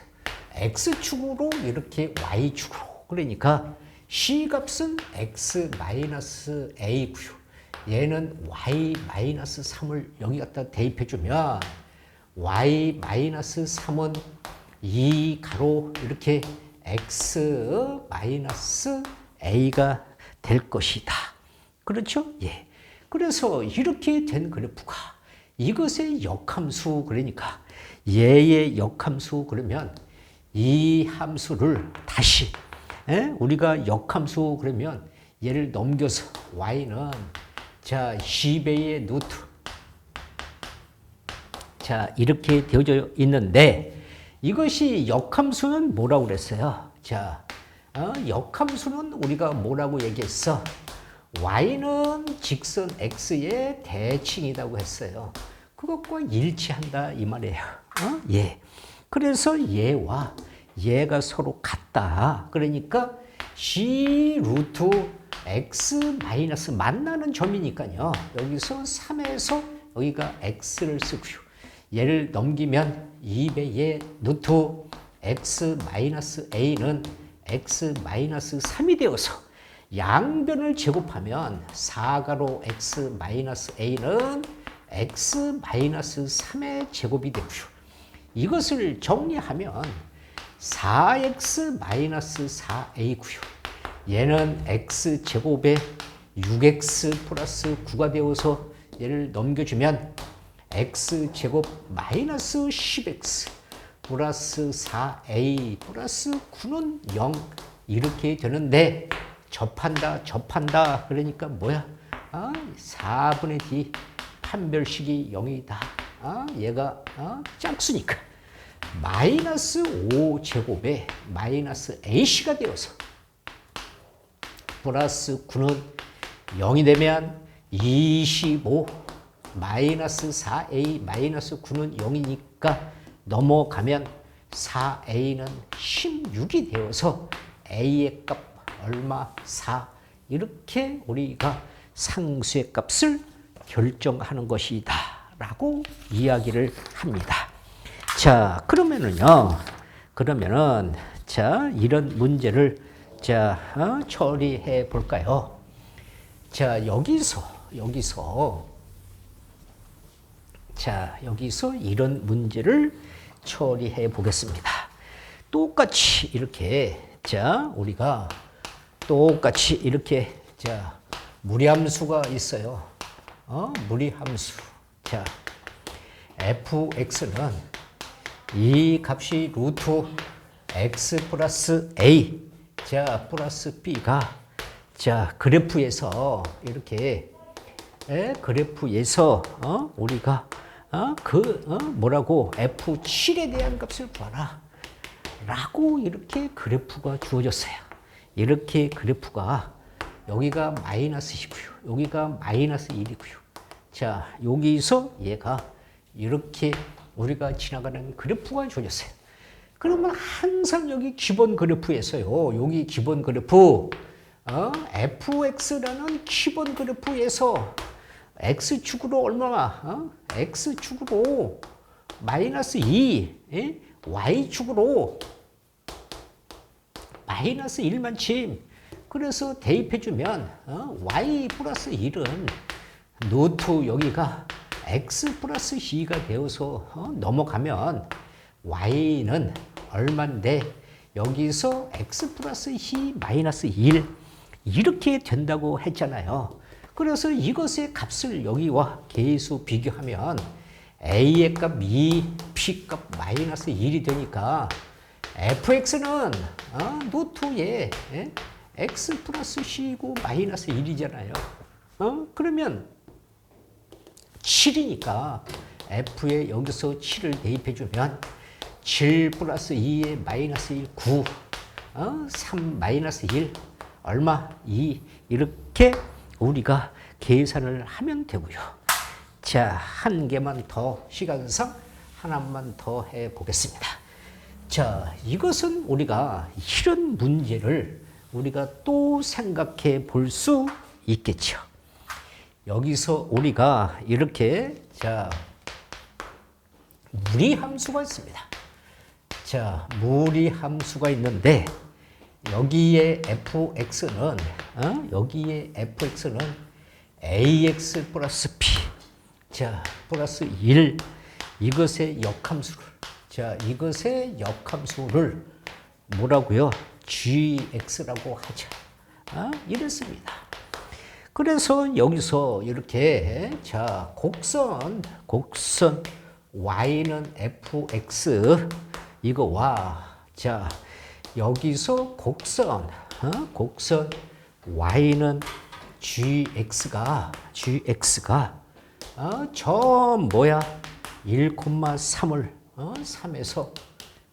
Speaker 1: x축으로 이렇게 y축으로. 그러니까 c 값은 x-a고요. 얘는 y-3을 여기 갖다 대입해 주면 y-3은 2 가로 이렇게 x-a가 될 것이다. 그렇죠? 예. 그래서 이렇게 된 그래프가 이것의 역함수 그러니까 얘의 역함수 그러면 이 함수를 다시 우리가 역함수 그러면 얘를 넘겨서 y는 자 10a의 루트 자 이렇게 되어져 있는데 이것이 역함수는 뭐라고 그랬어요? 자 역함수는 우리가 뭐라고 얘기했어? y는 직선 x의 대칭이라고 했어요. 그것과 일치한다 이 말이에요. 예. 그래서 얘와 얘가 서로 같다. 그러니까 c 루트 x 마이너스 만나는 점이니까요. 여기서 3에서 여기가 x를 쓰고요. 얘를 넘기면 2배의 루트 x 마이너스 a는 x 마이너스 3이 되어서 양변을 제곱하면 4가로 x 마이너스 a는 x 마이너스 3의 제곱이 되고요. 이것을 정리하면 4x 마이너스 4a고요. 얘는 x 제곱에 6x 플러스 9가 되어서 얘를 넘겨주면 x 제곱 마이너스 10x 플러스 4a 플러스 9는 0 이렇게 되는데 접한다. 그러니까 뭐야? 4분의 d 판별식이 0이다. 얘가 짝수니까 마이너스 5제곱에 마이너스 ac가 되어서 플러스 9는 0이 되면 25 마이너스 4a 마이너스 9는 0이니까 넘어가면 4a는 16이 되어서 a의 값 얼마? 4 이렇게 우리가 상수의 값을 결정하는 것이다 라고 이야기를 합니다. 자 그러면은 자 이런 문제를 자 처리해 볼까요? 자 여기서 이런 문제를 처리해 보겠습니다. 똑같이 이렇게 자, 우리가 똑같이 이렇게 자, 무리함수가 있어요. 무리함수. 자, fx는 이 값이 루트 x 플러스 a 자 플러스 b가 자 그래프에서 이렇게 그래프에서 우리가 뭐라고 f7에 대한 값을 구하라 라고 이렇게 그래프가 주어졌어요. 이렇게 그래프가 여기가 마이너스이고요. 여기가 마이너스 1이고요. 자, 여기서 얘가 이렇게 우리가 지나가는 그래프가 주어졌어요. 그러면 항상 여기 기본 그래프에서요. 여기 기본 그래프 fx라는 기본 그래프에서 x축으로 얼마나 x축으로 마이너스 2 y축으로 마이너스 1만 침. 그래서 대입해주면 y 플러스 1은 루트 여기가 x 플러스 2가 되어서 넘어가면 y는 얼만데 여기서 x 플러스 2 마이너스 1 이렇게 된다고 했잖아요. 그래서 이것의 값을 여기와 계수 비교하면 a의 값 2, p 값 마이너스 1이 되니까 fx는 루트에 x 플러스 c이고 마이너스 1이잖아요. 그러면 7이니까 f에 여기서 7을 대입해주면 7 플러스 2에 마이너스 1, 9, 3 마이너스 1, 얼마? 2. 이렇게 우리가 계산을 하면 되고요. 자, 한 개만 더 시간상 하나만 더 해보겠습니다. 자, 이것은 우리가 이런 문제를 우리가 또 생각해 볼 수 있겠죠. 여기서 우리가 이렇게 자 무리함수가 있습니다. 자, 무리함수가 있는데 여기에 fx는 여기에 fx는 ax 플러스 b 자 플러스 1 이것의 역함수를 자 이것의 역함수를 뭐라고요? gx라고 하죠. 이랬습니다. 그래서 여기서 이렇게 자 곡선 y는 fx 이거와 자 여기서 곡선 y는 gx가 저 뭐야 1,3을 3에서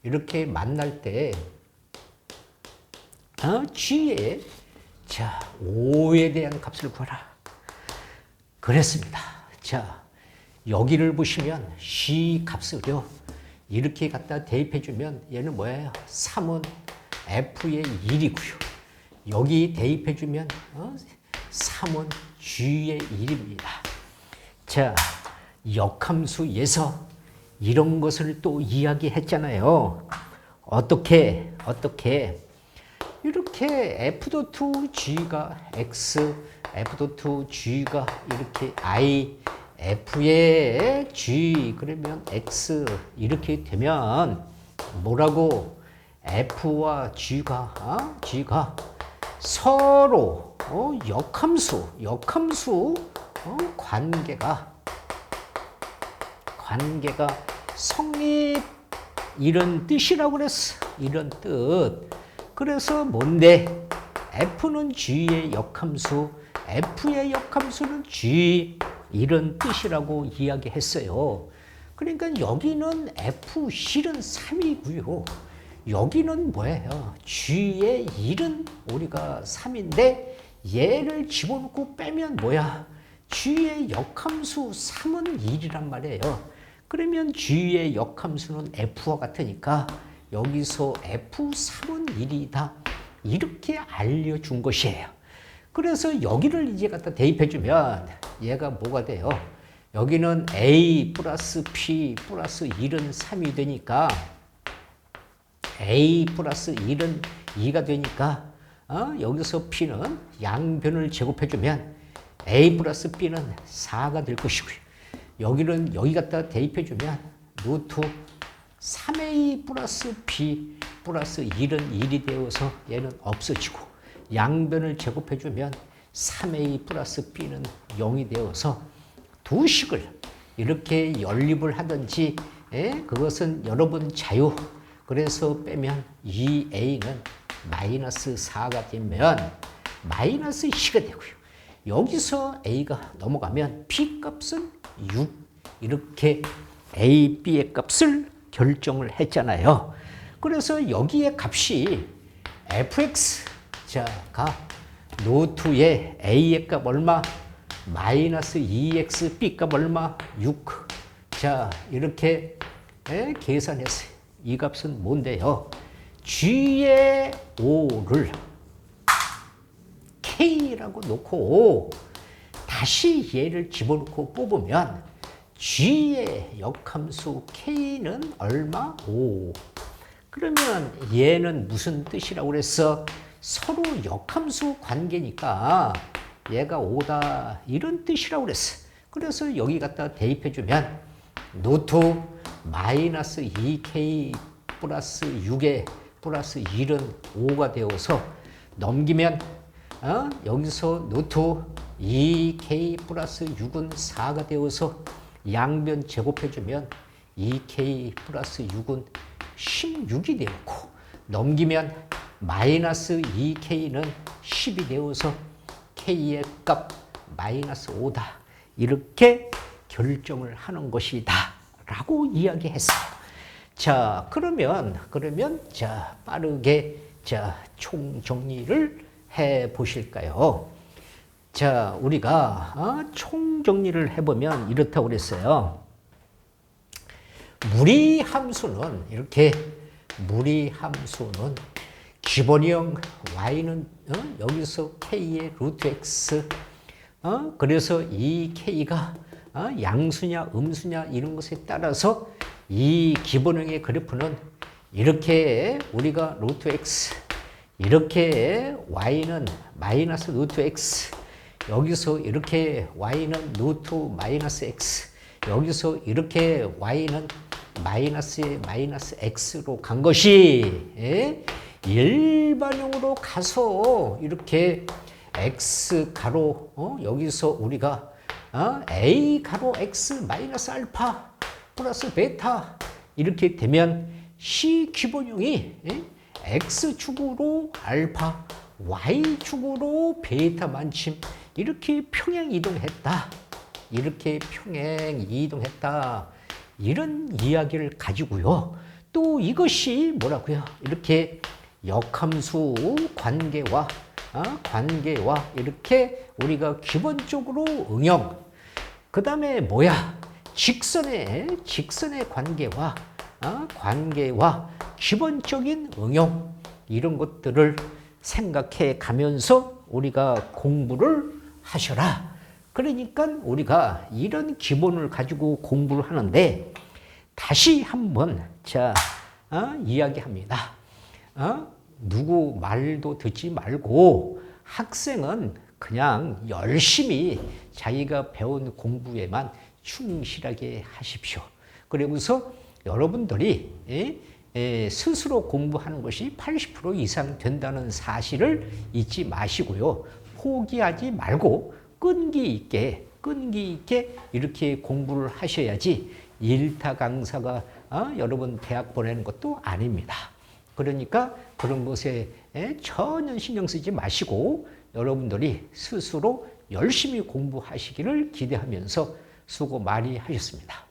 Speaker 1: 이렇게 만날 때 g에 자 5에 대한 값을 구하라 그랬습니다. 자 여기를 보시면 c 값을요 이렇게 갖다 대입해주면 얘는 뭐예요? 3은 f의 1이고요. 여기 대입해주면 3은 g의 1입니다. 자, 역함수에서 이런 것을 또 이야기했잖아요. 어떻게 이렇게 f.g가 x, f.g가 이렇게 i, f의 g 그러면 x 이렇게 되면 뭐라고 f와 g가 서로 역함수 관계가 성립 이런 뜻이라고 그랬어. 이런 뜻. 그래서 뭔데 f는 g의 역함수, f의 역함수는 g 이런 뜻이라고 이야기했어요. 그러니까 여기는 f 실은 3이고요. 여기는 뭐예요? g의 1은 우리가 3인데 얘를 집어넣고 빼면 뭐야? g의 역함수 3은 1이란 말이에요. 그러면 g의 역함수는 f와 같으니까 여기서 f3은 1이다. 이렇게 알려준 것이에요. 그래서 여기를 이제 갖다 대입해주면 얘가 뭐가 돼요? 여기는 a 플러스 p 플러스 1은 3이 되니까 a 플러스 1은 2가 되니까 여기서 p는 양변을 제곱해주면 a 플러스 b는 4가 될 것이고요. 여기 갖다 대입해주면 루트 3a 플러스 b 플러스 1은 1이 되어서 얘는 없어지고 양변을 제곱해주면 3a 플러스 b는 0이 되어서 두 식을 이렇게 연립을 하든지 그것은 여러분 자유. 그래서 빼면 2a는 마이너스 4가 되면 마이너스 2가 되고요. 여기서 a가 넘어가면 b 값은 6 이렇게 a, b의 값을 결정을 했잖아요. 그래서 여기에 값이 fx가 노트의 a의 값 얼마? 마이너스 2x, b 값 얼마? 6. 자, 이렇게 계산했어요. 이 값은 뭔데요? g의 5를 k라고 놓고 다시 얘를 집어넣고 뽑으면 g의 역함수 k는 얼마? 5. 그러면 얘는 무슨 뜻이라고 그랬어? 서로 역함수 관계니까 얘가 5다 이런 뜻이라고 그랬어. 그래서 여기 갖다 대입해주면 노트 마이너스 2k 플러스 6에 플러스 1은 5가 되어서 넘기면 여기서 노트 2k 플러스 6은 4가 되어서 양변 제곱해주면 2k 플러스 6은 16이 되었고 넘기면 마이너스 2k는 10이 되어서 k의 값 마이너스 5다. 이렇게 결정을 하는 것이다. 라고 이야기했어요. 자, 그러면 자, 빠르게 자, 총정리를 해 보실까요? 자, 우리가 총정리를 해보면 이렇다고 그랬어요. 무리함수는 이렇게 무리함수는 기본형 y는 여기서 k의 루트 x 그래서 이 k가 양수냐 음수냐 이런 것에 따라서 이 기본형의 그래프는 이렇게 우리가 루트 x 이렇게 y는 마이너스 루트 x 여기서 이렇게 y는 루트 마이너스 x 여기서 이렇게 y는 마이너스에 마이너스 x로 간 것이 일반형으로 가서 이렇게 x 가로 여기서 우리가 a 가로 x 마이너스 알파 플러스 베타 이렇게 되면 c 기본형이 x축으로 알파 y축으로 베타 만침 이렇게 평행 이동했다. 이렇게 평행 이동했다. 이런 이야기를 가지고요. 또 이것이 뭐라고요? 이렇게 역함수 관계와 이렇게 우리가 기본적으로 응용. 그 다음에 뭐야? 직선의 관계와 기본적인 응용. 이런 것들을 생각해 가면서 우리가 공부를 하셔라. 그러니까 우리가 이런 기본을 가지고 공부를 하는데 다시 한번 자 이야기합니다. 누구 말도 듣지 말고 학생은 그냥 열심히 자기가 배운 공부에만 충실하게 하십시오. 그러면서 여러분들이 스스로 공부하는 것이 80% 이상 된다는 사실을 잊지 마시고요. 포기하지 말고 끈기 있게 이렇게 공부를 하셔야지 일타 강사가 여러분 대학 보내는 것도 아닙니다. 그러니까 그런 것에 전혀 신경 쓰지 마시고 여러분들이 스스로 열심히 공부하시기를 기대하면서 수고 많이 하셨습니다.